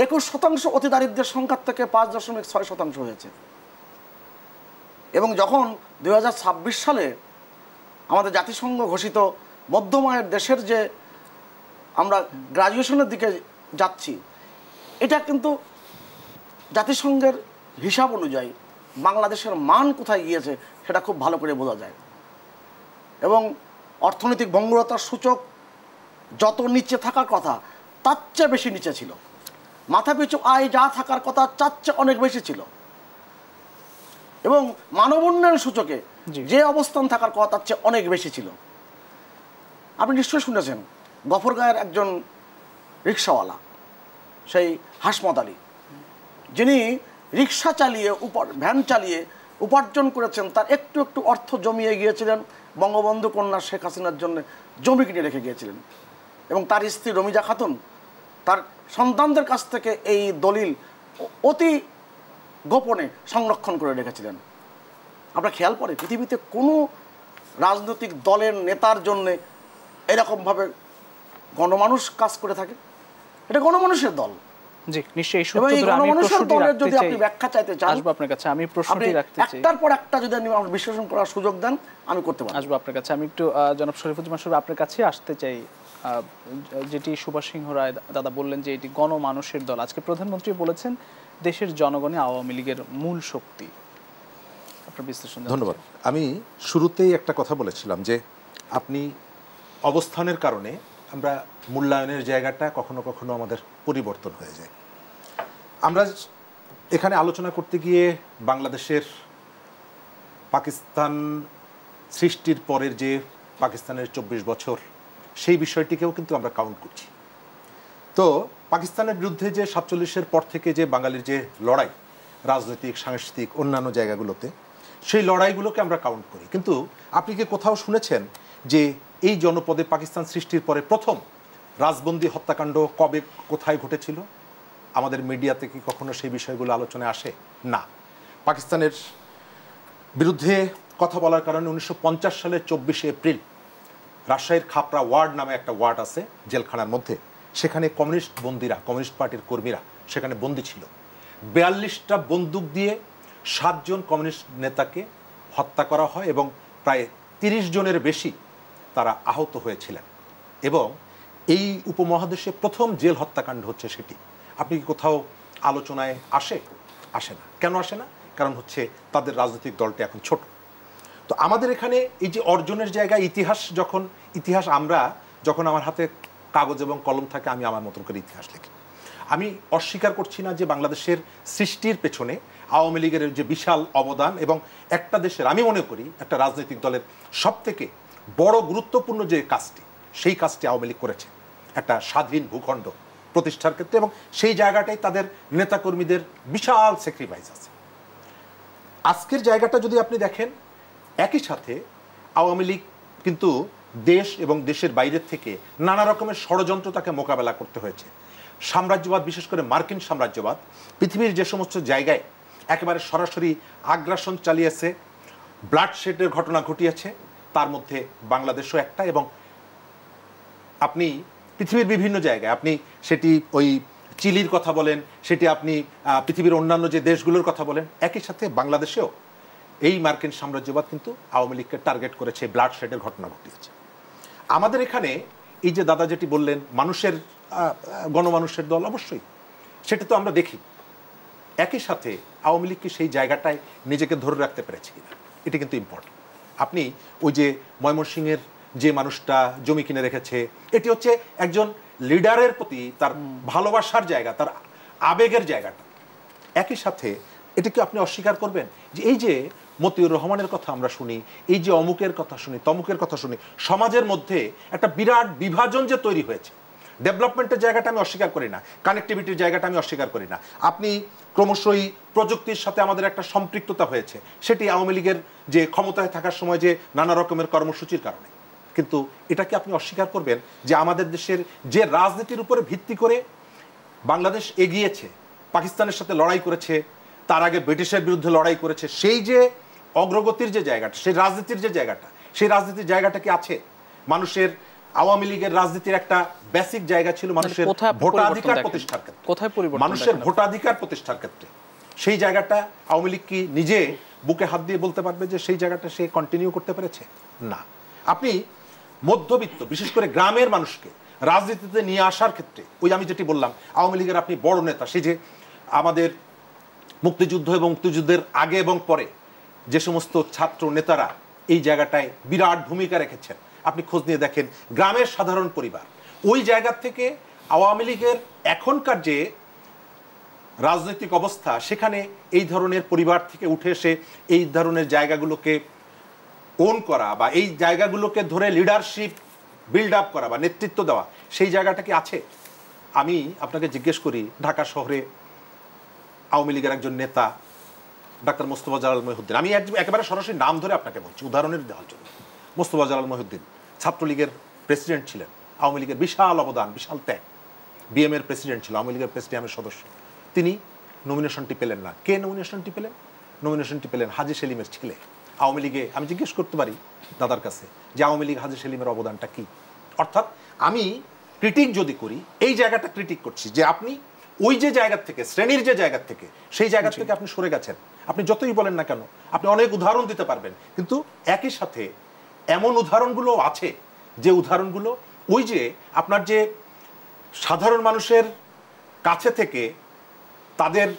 21% অতি দারিদ্র্যের সংখ্যার থেকে 5.6% হয়েছে। এবং যখন 2026 সালে আমাদের জাতিসংঘ ঘোষিত মধ্যম আয়ের দেশের যে আমরা গ্রাজুয়েশনের দিকে যাচ্ছি, এটা কিন্তু জাতিসংঘের হিসাব অনুযায়ী বাংলাদেশের মান কোথায় গিয়েছে সেটা খুব ভালো করে বোঝা যায়। এবং অর্থনৈতিক ভঙ্গুরতার সূচক যত নিচে থাকার কথা তার চেয়ে বেশি নিচে ছিল। মাথাপিছু আয় যা থাকার কথা তার চেয়ে অনেক বেশি ছিল। এবং মানব উন্নয়ন সূচকে যে অবস্থান থাকার কথা তার চেয়ে অনেক বেশি ছিল। আপনি নিশ্চয়ই শুনেছেন গফরগাঁয়ের একজন রিক্সাওয়ালা, সেই হাসমত আলী, যিনি রিক্সা চালিয়ে ভ্যান চালিয়ে উপার্জন করেছেন, তার একটু একটু অর্থ জমিয়ে গিয়েছিলেন বঙ্গবন্ধু কন্যা শেখ হাসিনার জন্য জমি কিনে রেখে গিয়েছিলেন। এবং তার স্ত্রী রমিজা খাতুন তার সন্তানদের কাছ থেকে এই দলিল অতি গোপনে সংরক্ষণ করে রেখেছিলেন। আমরা খেয়াল করে পৃথিবীতে কোনো রাজনৈতিক দলের নেতার জন্যে এরকমভাবে গণমানুষ কাজ করে থাকে? এটা গণমানুষের দল। জি, নিশ্চয়ই। যদি আপনি ব্যাখ্যা চাইতে চান, আসবো আপনার কাছে। আমি প্রশ্নটি রাখতে চাই, একটার পর একটা যদি আপনি বিশ্লেষণ করার সুযোগ দেন আমি করতে পারবো। আসবো আপনার কাছে। আমি একটু জনাব শরীফুজ্জামান সাহেব আপনার কাছে আসতে চাই। যেটি সুভাষ সিংহ রায় দাদা বললেন যে এটি গণমানুষের দল। আজকে প্রধানমন্ত্রী বলেছেন দেশের জনগণই আওয়ামী লীগের মূল শক্তি। আপনার বিশ্লেষণ। ধন্যবাদ। আমি শুরুতেই একটা কথা বলেছিলাম যে আপনি অবস্থানের কারণে আমরা মূল্যায়নের জায়গাটা কখনো কখনো আমাদের পরিবর্তন হয়ে যায়। আমরা এখানে আলোচনা করতে গিয়ে বাংলাদেশের পাকিস্তান সৃষ্টির পরের যে পাকিস্তানের 24 বছর সেই বিষয়টিকেও কিন্তু আমরা কাউন্ট করছি। তো পাকিস্তানের বিরুদ্ধে যে 47-এর পর থেকে যে বাঙালির যে লড়াই রাজনৈতিক সাংস্কৃতিক অন্যান্য জায়গাগুলোতে, সেই লড়াইগুলোকে আমরা কাউন্ট করি। কিন্তু আপনি কি কোথাও শুনেছেন যে এই জনপদে পাকিস্তান সৃষ্টির পরে প্রথম রাজবন্দী হত্যাকাণ্ড কবে কোথায় ঘটেছিল? আমাদের মিডিয়াতে কি কখনো সেই বিষয়গুলো আলোচনায় আসে? না। পাকিস্তানের বিরুদ্ধে কথা বলার কারণে 1950 সালের 24শে এপ্রিল রাজশাহীর খাপড়া ওয়ার্ড নামে একটা ওয়ার্ড আছে জেলখানার মধ্যে, সেখানে কমিউনিস্ট বন্দীরা, কমিউনিস্ট পার্টির কর্মীরা সেখানে বন্দী ছিল। 42টা বন্দুক দিয়ে 7 জন কমিউনিস্ট নেতাকে হত্যা করা হয় এবং প্রায় 30 জনের বেশি তারা আহত হয়েছিলেন। এবং এই উপমহাদেশে প্রথম জেল হত্যাকাণ্ড হচ্ছে সেটি। আপনি কি কোথাও আলোচনায় আসে? আসে না। কেন আসে না? কারণ হচ্ছে তাদের রাজনৈতিক দলটি এখন ছোট। তো আমাদের এখানে এই যে অর্জনের জায়গায় ইতিহাস আমরা যখন আমার হাতে কাগজ এবং কলম থাকে আমি আমার মতন করে ইতিহাস লিখি। আমি অস্বীকার করছি না যে বাংলাদেশের সৃষ্টির পেছনে আওয়ামী লীগের যে বিশাল অবদান, এবং একটা দেশের, আমি মনে করি একটা রাজনৈতিক দলের সবথেকে বড় গুরুত্বপূর্ণ যে কাজটি, সেই কাজটি আওয়ামী লীগ করেছে একটা স্বাধীন ভূখণ্ড প্রতিষ্ঠার ক্ষেত্রে, এবং সেই জায়গাটাই তাদের নেতাকর্মীদের বিশাল স্যাক্রিফাইস আছে। আজকের জায়গাটা যদি আপনি দেখেন, একই সাথে আওয়ামী লীগ কিন্তু দেশ এবং দেশের বাইরের থেকে নানা রকমের ষড়যন্ত্র তাকে মোকাবেলা করতে হয়েছে। সাম্রাজ্যবাদ, বিশেষ করে মার্কিন সাম্রাজ্যবাদ পৃথিবীর যে সমস্ত জায়গায় একেবারে সরাসরি আগ্রাসন চালিয়েছে, ব্লাডশেডের ঘটনা ঘটিয়েছে, তার মধ্যে বাংলাদেশও একটা। এবং আপনি পৃথিবীর বিভিন্ন জায়গায় আপনি সেটি ওই চিলির কথা বলেন, সেটি আপনি পৃথিবীর অন্যান্য যে দেশগুলোর কথা বলেন, একই সাথে বাংলাদেশেও এই মার্কিন সাম্রাজ্যবাদ কিন্তু আওয়ামী লীগকে টার্গেট করেছে, ব্লাডশেডের ঘটনা ঘটিয়েছে। আমাদের এখানে এই যে দাদা যেটি বললেন মানুষের গণমানুষের দল, অবশ্যই সেটা তো আমরা দেখি। একই সাথে আওয়ামী লীগ কি সেই জায়গাটায় নিজেকে ধরে রাখতে পেরেছে কিনা, এটা কিন্তু ইম্পর্টেন্ট। আপনি ওই যে ময়মনসিংহের যে মানুষটা জমি কিনে রেখেছে, এটি হচ্ছে একজন লিডারের প্রতি তার ভালোবাসার জায়গা, তার আবেগের জায়গাটা। একই সাথে এটা কি আপনি অস্বীকার করবেন যে এই যে মতিউর রহমানের কথা আমরা শুনি, এই যে অমুকের কথা শুনি, তমুকের কথা শুনি, সমাজের মধ্যে একটা বিরাট বিভাজন যে তৈরি হয়েছে। ডেভেলপমেন্টের জায়গাটা আমি অস্বীকার করি না, কানেক্টিভিটির জায়গাটা আমি অস্বীকার করি না। আপনি ক্রমশই প্রযুক্তির সাথে আমাদের একটা সম্পৃক্ততা হয়েছে, সেটি আওয়ামী লীগের যে ক্ষমতায় থাকার সময় যে নানা রকমের কর্মসূচির কারণে। কিন্তু এটাকে আপনি অস্বীকার করবেন যে আমাদের দেশের যে রাজনীতির উপরে ভিত্তি করে বাংলাদেশ এগিয়েছে, পাকিস্তানের সাথে লড়াই করেছে, তার আগে ব্রিটিশের বিরুদ্ধে লড়াই করেছে, সেই যে অগ্রগতির যে জায়গাটা, সেই রাজনীতির যে জায়গাটা, সেই রাজনীতির জায়গাটা কি আছে? মানুষের আওয়ামী লীগের রাজনীতির একটা বেসিক জায়গা ছিল মানুষের ভোটাধিকার প্রতিষ্ঠার ক্ষেত্রে, কোথায় পরিবর্তন, মানুষের ভোটাধিকার প্রতিষ্ঠার ক্ষেত্রে। সেই জায়গাটা আওয়ামী লীগ কি নিজে বুকে হাত দিয়ে বলতে পারবে যে সেই জায়গাটা সে কন্টিনিউ করতে পেরেছে? না। আপনি মধ্যবিত্ত, বিশেষ করে গ্রামের মানুষকে রাজনীতিতে নিয়ে আসার ক্ষেত্রে, ওই আমি যেটি বললাম, আওয়ামী লীগের আপনি বড় নেতা, সেই যে আমাদের মুক্তিযুদ্ধ এবং মুক্তিযুদ্ধের আগে এবং পরে যে সমস্ত ছাত্র নেতারা এই জায়গাটায় বিরাট ভূমিকা রেখেছেন, আপনি খোঁজ নিয়ে দেখেন গ্রামের সাধারণ পরিবার, ওই জায়গা থেকে আওয়ামী লীগের এখনকার যে রাজনৈতিক অবস্থা, সেখানে এই ধরনের পরিবার থেকে উঠে এসে এই ধরনের জায়গাগুলোকে ওন করা বা এই জায়গাগুলোকে ধরে লিডারশিপ বিল্ড আপ করা বা নেতৃত্ব দেওয়া, সেই জায়গাটা কি আছে? আমি আপনাকে জিজ্ঞেস করি, ঢাকা শহরে আওয়ামী লীগের একজন নেতা ডাক্তার মোস্তফা জালাল মহিউদ্দিন, আমি একেবারে সরাসরি নাম ধরে আপনাকে বলছি উদাহরণের দেওয়ার জন্য। মোস্তফা জালাল মহিউদ্দিন ছাত্রলীগের প্রেসিডেন্ট ছিলেন, আওয়ামী লীগের বিশাল অবদান, বিশাল ত্যাগ, বিএমের প্রেসিডেন্ট ছিল, আওয়ামী লীগের প্রেসিডিয়ামের সদস্য। তিনি নমিনেশনটি পেলেন না। কে নমিনেশনটি পেলেন? নমিনেশনটি পেলেন হাজী সেলিমের ছেলে। আওয়ামী লীগে আমি জিজ্ঞেস করতে পারি দাদার কাছে যে আওয়ামী লীগ হাজী সেলিমের অবদানটা কি? অর্থাৎ আমি ক্রিটিক যদি করি, এই জায়গাটা ক্রিটিক করছি যে আপনি ওই যে জায়গা থেকে, শ্রেণীর যে জায়গা থেকে, সেই জায়গা থেকে আপনি সরে গেছেন। আপনি যতই বলেন না কেন, আপনি অনেক উদাহরণ দিতে পারবেন, কিন্তু একই সাথে এমন উদাহরণগুলো আছে যে উদাহরণগুলো ওই যে আপনার যে সাধারণ মানুষের কাছে থেকে তাদের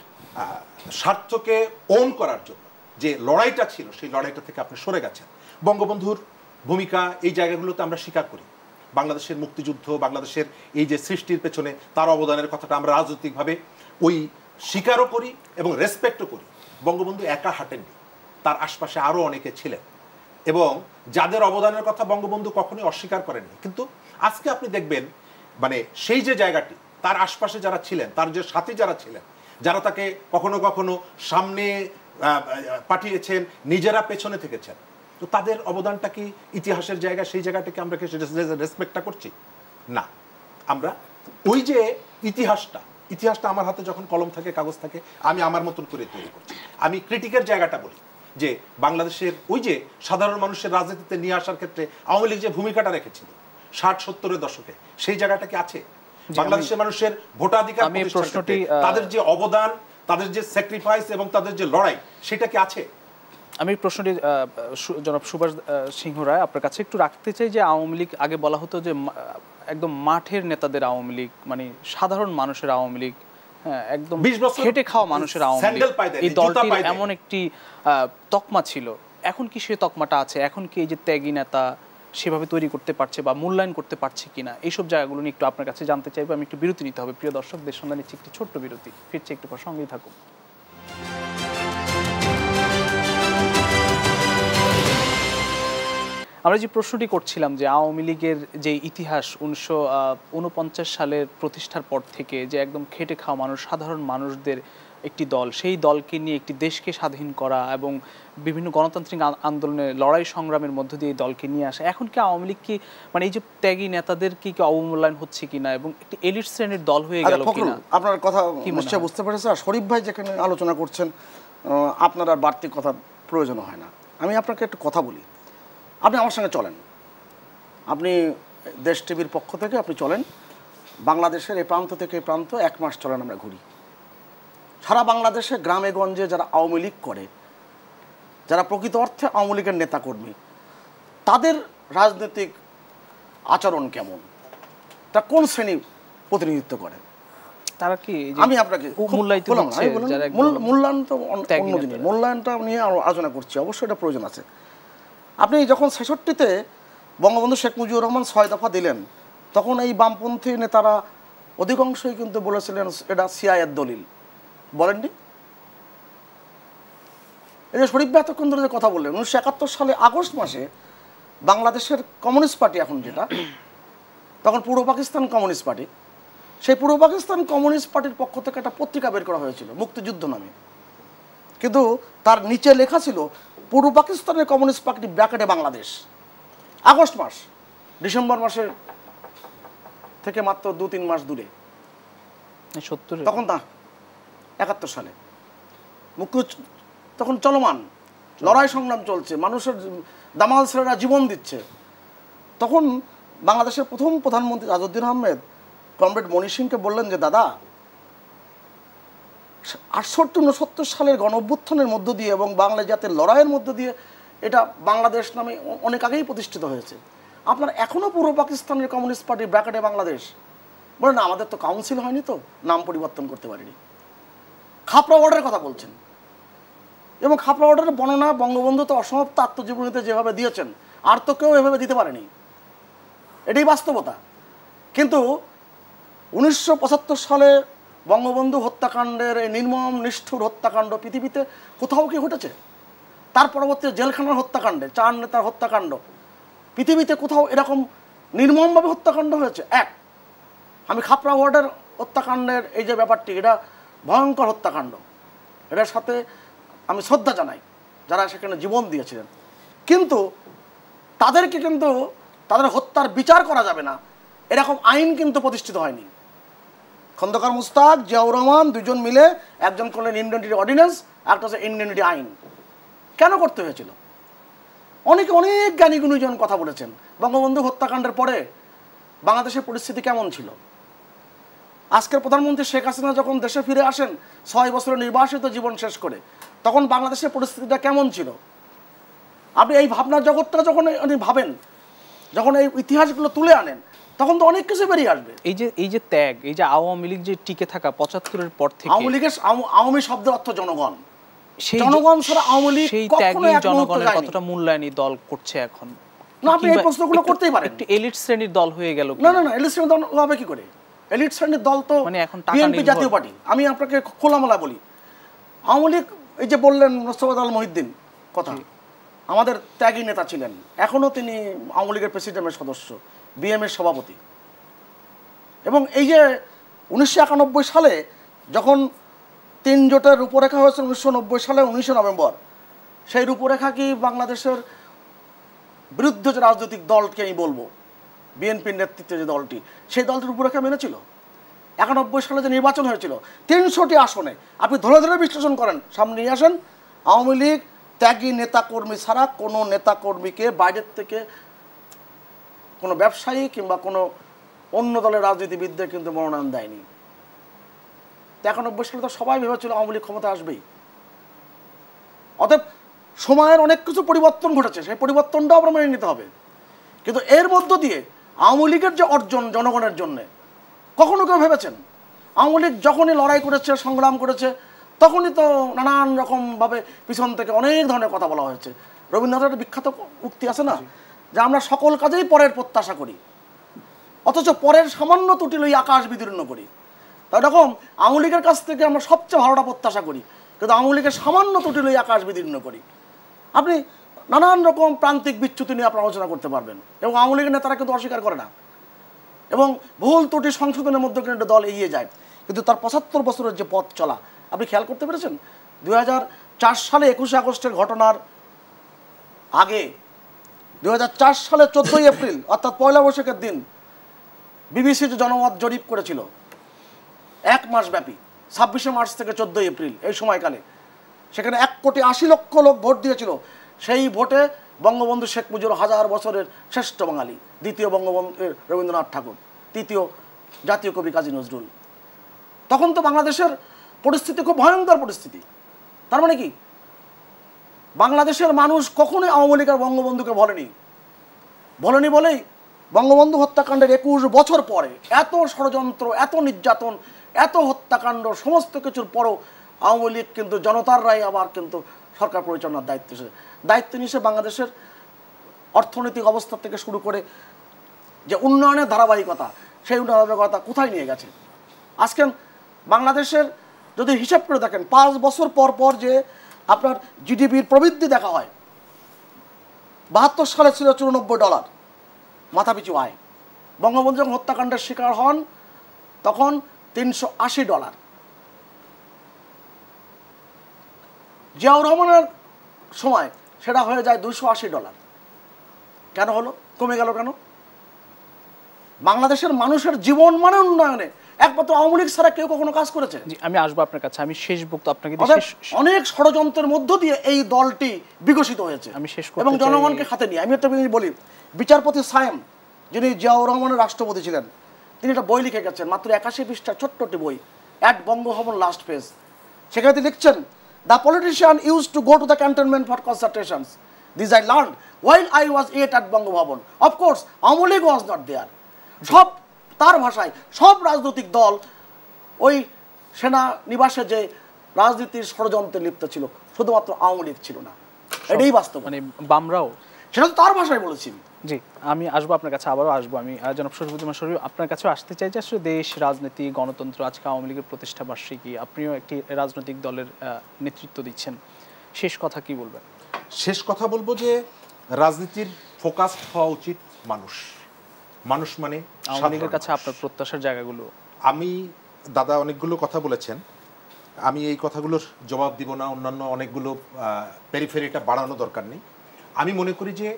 স্বার্থকে ওন করার জন্য যে লড়াইটা ছিল, সেই লড়াইটা থেকে আপনি সরে গেছেন। বঙ্গবন্ধুর ভূমিকা এই জায়গাগুলোতে আমরা স্বীকার করি। বাংলাদেশের মুক্তিযুদ্ধ, বাংলাদেশের এই যে সৃষ্টির পেছনে তার অবদানের কথাটা আমরা রাজনৈতিকভাবে ওই স্বীকারও করি এবং রেসপেক্টও করি। বঙ্গবন্ধু একা হাঁটেননি, তার আশপাশে আরও অনেকে ছিলেন এবং যাদের অবদানের কথা বঙ্গবন্ধু কখনোই অস্বীকার করেননি। কিন্তু আজকে আপনি দেখবেন মানে সেই যে জায়গাটি, তার আশপাশে যারা ছিলেন, তার যে সাথী যারা ছিলেন, যারা তাকে কখনো কখনো সামনে পাঠিয়েছেন, নিজেরা পেছনে থেকেছেন, তো তাদের অবদানটা কি ইতিহাসের জায়গা? সেই জায়গাটাকে আমরা কি রেসপেক্টটা করছি? না। আমরা ওই যে ইতিহাসটা আমার হাতে যখন কলম থাকে, কাগজ থাকে, আমি আমার মতন করে তৈরি করছি। আমি ক্রিটিকের জায়গাটা বলি যে বাংলাদেশের ওই যে সাধারণ মানুষের রাজনীতিতে নিয়ে আসার ক্ষেত্রে আওয়ামী লীগ যে ভূমিকাটা রেখেছিল 60-70-এর দশকে, সেই জায়গাটা কি আছে? বাংলাদেশের মানুষের ভোটাধিকার, তাদের যে অবদান, তাদের যে স্যাক্রিফাইস এবং তাদের যে লড়াই, সেটা কি আছে? আমি প্রশ্নটি জনাব সুভাষ সিংহ রায় আপনার কাছে একটু রাখতে চাই যে আওয়ামী লীগ আগে বলা হতো যে একদম মাঠের নেতাদের আওয়ামী লীগ, মানে সাধারণ মানুষের আওয়ামী লীগ, একদম খেটে খাওয়া মানুষের আওয়ামী লীগ, এই দলটির এমন একটি তকমা ছিল। এখন কি সেই তকমাটা আছে? এখন কি এই যে ত্যাগী নেতা সেভাবে তৈরি করতে পারছে বা মূল্যায়ন করতে পারছে কিনা, এইসব জায়গাগুলো নিয়ে একটু আপনার কাছে জানতে চাইবো। আমি একটু বিরতি নিতে হবে। প্রিয় দর্শক, দেশ সন্ধান নিচ্ছে একটি ছোট্ট বিরতি, ফিরছে একটু পর, সঙ্গেই থাকুন। আমরা যে প্রশ্নটি করছিলাম যে আওয়ামী লীগের যে ইতিহাস 1949 সালের প্রতিষ্ঠার পর থেকে যে একদম খেটে খাওয়া মানুষ, সাধারণ মানুষদের একটি দল, সেই দলকে নিয়ে একটি দেশকে স্বাধীন করা এবং বিভিন্ন গণতান্ত্রিক আন্দোলনে লড়াই সংগ্রামের মধ্য দিয়ে এই দলকে নিয়ে আসা, এখন কি আওয়ামী লীগ কি মানে এই যে ত্যাগী নেতাদের কি অবমূল্যায়ন হচ্ছে কিনা এবং একটি এলিট শ্রেণীর দল হয়ে গেল কিনা? আপনার কথা নিশ্চয়ই বুঝতে পেরেছে। আর শরীফ ভাই যেখানে আলোচনা করছেন, আপনার আর বাড়তি কথা প্রয়োজন হয় না। আমি আপনাকে একটু কথা বলি। আপনি আমার সঙ্গে চলেন, আপনি দেশ টিভির পক্ষ থেকে আপনি চলেন, বাংলাদেশের এই প্রান্ত থেকে এই প্রান্ত 1 মাস চলেন, আমরা ঘুরি। সারা বাংলাদেশে গ্রামে গঞ্জে যারা আওয়ামী লীগ করে, যারা প্রকৃত অর্থে আওয়ামী লীগের নেতাকর্মী, তাদের রাজনৈতিক আচরণ কেমন, তা কোন শ্রেণী প্রতিনিধিত্ব করে? তারা কি আমি আপনাকে মূল্যায়িত হচ্ছে যারা মূল্যায়ন তো অন্য জিনিস, মূল্যায়নটা নিয়ে আলোচনা করছি, অবশ্যই এটা প্রয়োজন আছে। আপনি যখন ৬৬-তে বঙ্গবন্ধু শেখ মুজিবুর রহমান ৬ দফা দিলেন, তখন এই বামপন্থী নেতারা অধিকাংশই কিন্তু বলেছিলেন এটা সিআইয়ের দলিল, বলেননি? এই যে শরীফ ভাই এতক্ষণ ধরে যে কথা বললেন, ১৯৭১ সালে আগস্ট মাসে বাংলাদেশের কমিউনিস্ট পার্টি এখন যেটা, তখন পূর্ব পাকিস্তান কমিউনিস্ট পার্টি, সেই পূর্ব পাকিস্তান কমিউনিস্ট পার্টির পক্ষ থেকে একটা পত্রিকা বের করা হয়েছিল মুক্তিযুদ্ধ নামে, কিন্তু তার নিচে লেখা ছিল পূর্ব পাকিস্তানের কমিউনিস্ট পার্টি ব্র্যাকেটে বাংলাদেশ। আগস্ট মাস, ডিসেম্বর মাসে থেকে মাত্র ২-৩ মাস দূরে, ৭০ তখন না ৭১ সালে মুক্তি তখন চলমান, লড়াই সংগ্রাম চলছে, মানুষের দামাল ছেলেরা জীবন দিচ্ছে। তখন বাংলাদেশের প্রথম প্রধানমন্ত্রী আজউদ্দিন আহমেদ কমরেড মনি সিংকে বললেন যে দাদা, ৬৮-৬৯ সালের গণ অভ্যুত্থানের মধ্য দিয়ে এবং বাংলা জাতের লড়াইয়ের মধ্য দিয়ে এটা বাংলাদেশ নামে অনেক আগেই প্রতিষ্ঠিত হয়েছে, আপনার এখনও পূর্ব পাকিস্তানের কমিউনিস্ট পার্টি ব্র্যাকেটে বাংলাদেশ বলে না, আমাদের তো কাউন্সিল হয়নি, তো নাম পরিবর্তন করতে পারিনি। খাপড়া অর্ডারের কথা বলছেন, এবং খাপড়া অর্ডারের বর্ণনা বঙ্গবন্ধু তো অসমাপ্ত আত্মজীবনীতে যেভাবে দিয়েছেন, আর তো কেউ এভাবে দিতে পারেনি, এটাই বাস্তবতা। কিন্তু ১৯৭৫ সালে বঙ্গবন্ধু হত্যাকাণ্ডের এই নির্মম নিষ্ঠুর হত্যাকাণ্ড পৃথিবীতে কোথাও কি ঘটেছে? তার পরবর্তী জেলখানার হত্যাকাণ্ডে, ৪ নেতার হত্যাকাণ্ড, পৃথিবীতে কোথাও এরকম নির্মমভাবে হত্যাকাণ্ড হয়েছে? আমি খাপড়া ওয়ার্ডের হত্যাকাণ্ডের এই যে ব্যাপারটি, এটা ভয়ঙ্কর হত্যাকাণ্ড, এটার সাথে আমি শ্রদ্ধা জানাই যারা সেখানে জীবন দিয়েছিলেন, কিন্তু তাদেরকে কিন্তু তাদের হত্যার বিচার করা যাবে না এরকম আইন কিন্তু প্রতিষ্ঠিত হয়নি। খন্দকার মুস্তাক, জিয়াউর রহমান দুজন মিলে একজন করলেন ইন্ডেন্টিটি অর্ডিন্যান্স, একটা হচ্ছে ইন্ডেন্টিটি আইন। কেন করতে হয়েছিল? অনেক জ্ঞানী গুণীজন কথা বলেছেন। বঙ্গবন্ধু হত্যাকাণ্ডের পরে বাংলাদেশের পরিস্থিতি কেমন ছিল? আজকের প্রধানমন্ত্রী শেখ হাসিনা যখন দেশে ফিরে আসেন ৬ বছরের নির্বাসিত জীবন শেষ করে, তখন বাংলাদেশের পরিস্থিতিটা কেমন ছিল? আপনি এই ভাবনার জগৎটা যখন ভাবেন, যখন এই ইতিহাসগুলো তুলে আনেন, তখন তো অনেক কিছু বেরিয়ে আসবে। এই যে ত্যাগ, এই যে আওয়ামী লীগ যে টিকে থাকা ৭৫-এর পর থেকে, আওয়ামী লীগের আওয়ামী শব্দের অর্থ জনগণ, জনগণ ছাড়া আওয়ামী লীগ সেই ত্যাগী জনগণের কতটা মূল্যায়নী দল করছে এখন? না, আপনি এই প্রশ্নগুলো করতেই পারেন। একটু এলিট শ্রেণীর দল হয়ে গেল। না, এলিট শ্রেণীর দল হবে কি করে? এলিট শ্রেণীর দল তো মানে এখন বিএনপি জাতীয় পার্টি। আমি আপনাকে খোলামেলা বলি, আওয়ামী লীগ, এই যে বললেন মোস্তফা আল মহিউদ্দিন কথা, আমাদের ত্যাগী নেতা ছিলেন, এখনও তিনি আওয়ামী লীগের প্রেসিডেন্টের সদস্য, বিএমএর সভাপতি। এবং এই যে ১৯৯১ সালে যখন ৩ জোটের রূপরেখা হয়েছে ১৯৯০ সালে ১৯ নভেম্বর, সেই রূপরেখা কি বাংলাদেশের বিরুদ্ধে যে রাজনৈতিক দলকে আমি বলবো, বিএনপির নেতৃত্বে যে দলটি, সেই দলটির রূপরেখা মেনেছিল? ৯১ সালে যে নির্বাচন হয়েছিল ৩০০টি আসনে, আপনি ধরে ধরে বিশ্লেষণ করেন, সামনে নিয়ে আসেন, আওয়ামী লীগ ত্যাগী নেতাকর্মী ছাড়া কোনো নেতাকর্মীকে বাইরের থেকে কোনো ব্যবসায়ী কিংবা কোনো অন্য দলের রাজনীতিবিদদের কিন্তু মনোনয়ন দেয়নি। ৯১ সালে তো সবাই ভেবেছিল আওয়ামী লীগ ক্ষমতা আসবেই। অতএব সময়ের অনেক কিছু পরিবর্তন ঘটেছে, সেই পরিবর্তনটাও আমরা মেনে নিতে হবে। কিন্তু এর মধ্য দিয়ে আওয়ামী লীগের যে অর্জন জনগণের জন্যে, কখনো কেউ ভেবেছেন? আওয়ামী লীগ যখনই লড়াই করেছে, সংগ্রাম করেছে, তখনই তো নানান রকমভাবে পিছন থেকে অনেক ধরনের কথা বলা হয়েছে। রবীন্দ্রনাথের একটা বিখ্যাত উক্তি আছে না, যে আমরা সকল কাজেই পরের প্রত্যাশা করি, অথচ পরের সামান্য ত্রুটি লই আকাশ বিদীর্ণ করি। তাই এরকম আওয়ামী লীগের কাছ থেকে আমরা সবচেয়ে ভালোটা প্রত্যাশা করি, কিন্তু আওয়ামী লীগের সামান্য ত্রুটি লই আকাশ বিদীর্ণ করি। আপনি নানান রকম প্রান্তিক বিচ্যুতি নিয়ে আপনার আলোচনা করতে পারবেন, এবং আওয়ামী লীগের নেতারা কিন্তু অস্বীকার করে না, এবং ভুল ত্রুটি সংশোধনের মধ্যে কিন্তু দল এগিয়ে যায়। কিন্তু তার ৭৫ বছরের যে পথ চলা, আপনি খেয়াল করতে পেরেছেন? ২০০৪ সালে ২১ আগস্টের ঘটনার আগে ২০০৪ সালে ১৪ই এপ্রিল অর্থাৎ পয়লা বৈশাখের দিন বিবিসি যে জনমত জরিপ করেছিল ১ মাস ব্যাপী, ২৬শে মার্চ থেকে ১৪ই এপ্রিল, এই সময়কালে সেখানে ১,৮০,০০,০০০ লোক ভোট দিয়েছিল। সেই ভোটে বঙ্গবন্ধু শেখ মুজিবুর ১০০০ বছরের শ্রেষ্ঠ বাঙালি, দ্বিতীয় বঙ্গবন্ধু রবীন্দ্রনাথ ঠাকুর, তৃতীয় জাতীয় কবি কাজী নজরুল। তখন তো বাংলাদেশের পরিস্থিতি খুব ভয়ঙ্কর পরিস্থিতি। তার মানে কি, বাংলাদেশের মানুষ কখনোই আওয়ামী লীগ আর বঙ্গবন্ধুকে বলেনি বলেই বঙ্গবন্ধু হত্যাকাণ্ডের ২১ বছর পরে এত ষড়যন্ত্র, এত নির্যাতন, এত হত্যাকাণ্ড সমস্ত কিছুর পরও আওয়ামী লীগ কিন্তু জনতার রায় আবার কিন্তু সরকার পরিচালনার দায়িত্ব নিয়েছে। বাংলাদেশের অর্থনৈতিক অবস্থা থেকে শুরু করে যে উন্নয়নের ধারাবাহিকতা, সেই উন্নয়নের ধারাবাহিকতা কোথায় নিয়ে গেছে। আজকে বাংলাদেশের যদি হিসাব করে দেখেন 5 বছর পর পর যে আপনার জিডিপির প্রবৃদ্ধি দেখা হয়, 72 সালে ছিল $94 মাথাপিছু আয়। বঙ্গবন্ধু যখন হত্যাকাণ্ডের শিকার হন তখন $380। জিয়াউর রহমানের সময় সেটা হয়ে যায় $280। কেন হলো, কমে গেল কেন? বাংলাদেশের মানুষের জীবন মানে উন্নয়নে একমাত্র আওয়ামী লীগ ছাড়া কেউ কখনো কাজ করেছে? আমি আসবো আপনার কাছে, আমি শেষ বক্তব্য আপনাকে অনেক ষড়যন্ত্রের মধ্য দিয়ে এই দলটি বিকশিত হয়েছে আমি শেষ এবং জনগণকে হাতে নিয়ে। আমি একটা জিনিস বলি, বিচারপতি সায়েম যিনি জিয়াউর রহমানের রাষ্ট্রপতি ছিলেন, তিনি একটা বই লিখে গেছেন, মাত্র 81 পৃষ্ঠার ছোট্টটি বই, অ্যাট বঙ্গভবন লাস্ট পেজ। সেখানে তিনি লিখছেন, the politician use to go to the cantonment for consultations, this I learned while I was yet at Bangabhaban. Of course Awami League was not there. সব তার ভাষায় সব রাজনৈতিক দল ওই সেনা নিবাসে যে রাজনীতির ষড়যন্ত্রে লিপ্ত ছিল, শুধুমাত্র আওয়ামী লীগ ছিল না, এটাই বাস্তব। মানে বামরাও, সেটা তো তার ভাষায় বলেছি। জি, আমি আসবো আপনার কাছে, আবারও আসবো। আমি জনাব শরীফুদ্দীন শরীফ আপনার কাছেও আসতে চাই যে আসলে দেশ, রাজনীতি, গণতন্ত্র, আজকে আওয়ামী লীগের প্রতিষ্ঠা বার্ষিকী, আপনিও একটি রাজনৈতিক দলের নেতৃত্ব দিচ্ছেন, শেষ কথা কি বলবেন? শেষ কথা বলবো যে রাজনীতির ফোকাসড হওয়া উচিত মানুষ। মানুষ মানে আওয়ামী লীগের কাছে আপনার প্রত্যাশার জায়গাগুলো। আমি দাদা অনেকগুলো কথা বলেছেন, আমি এই কথাগুলোর জবাব দিব না, অন্যান্য অনেকগুলো পেরিফেরিটা বাড়ানো দরকার নেই। আমি মনে করি যে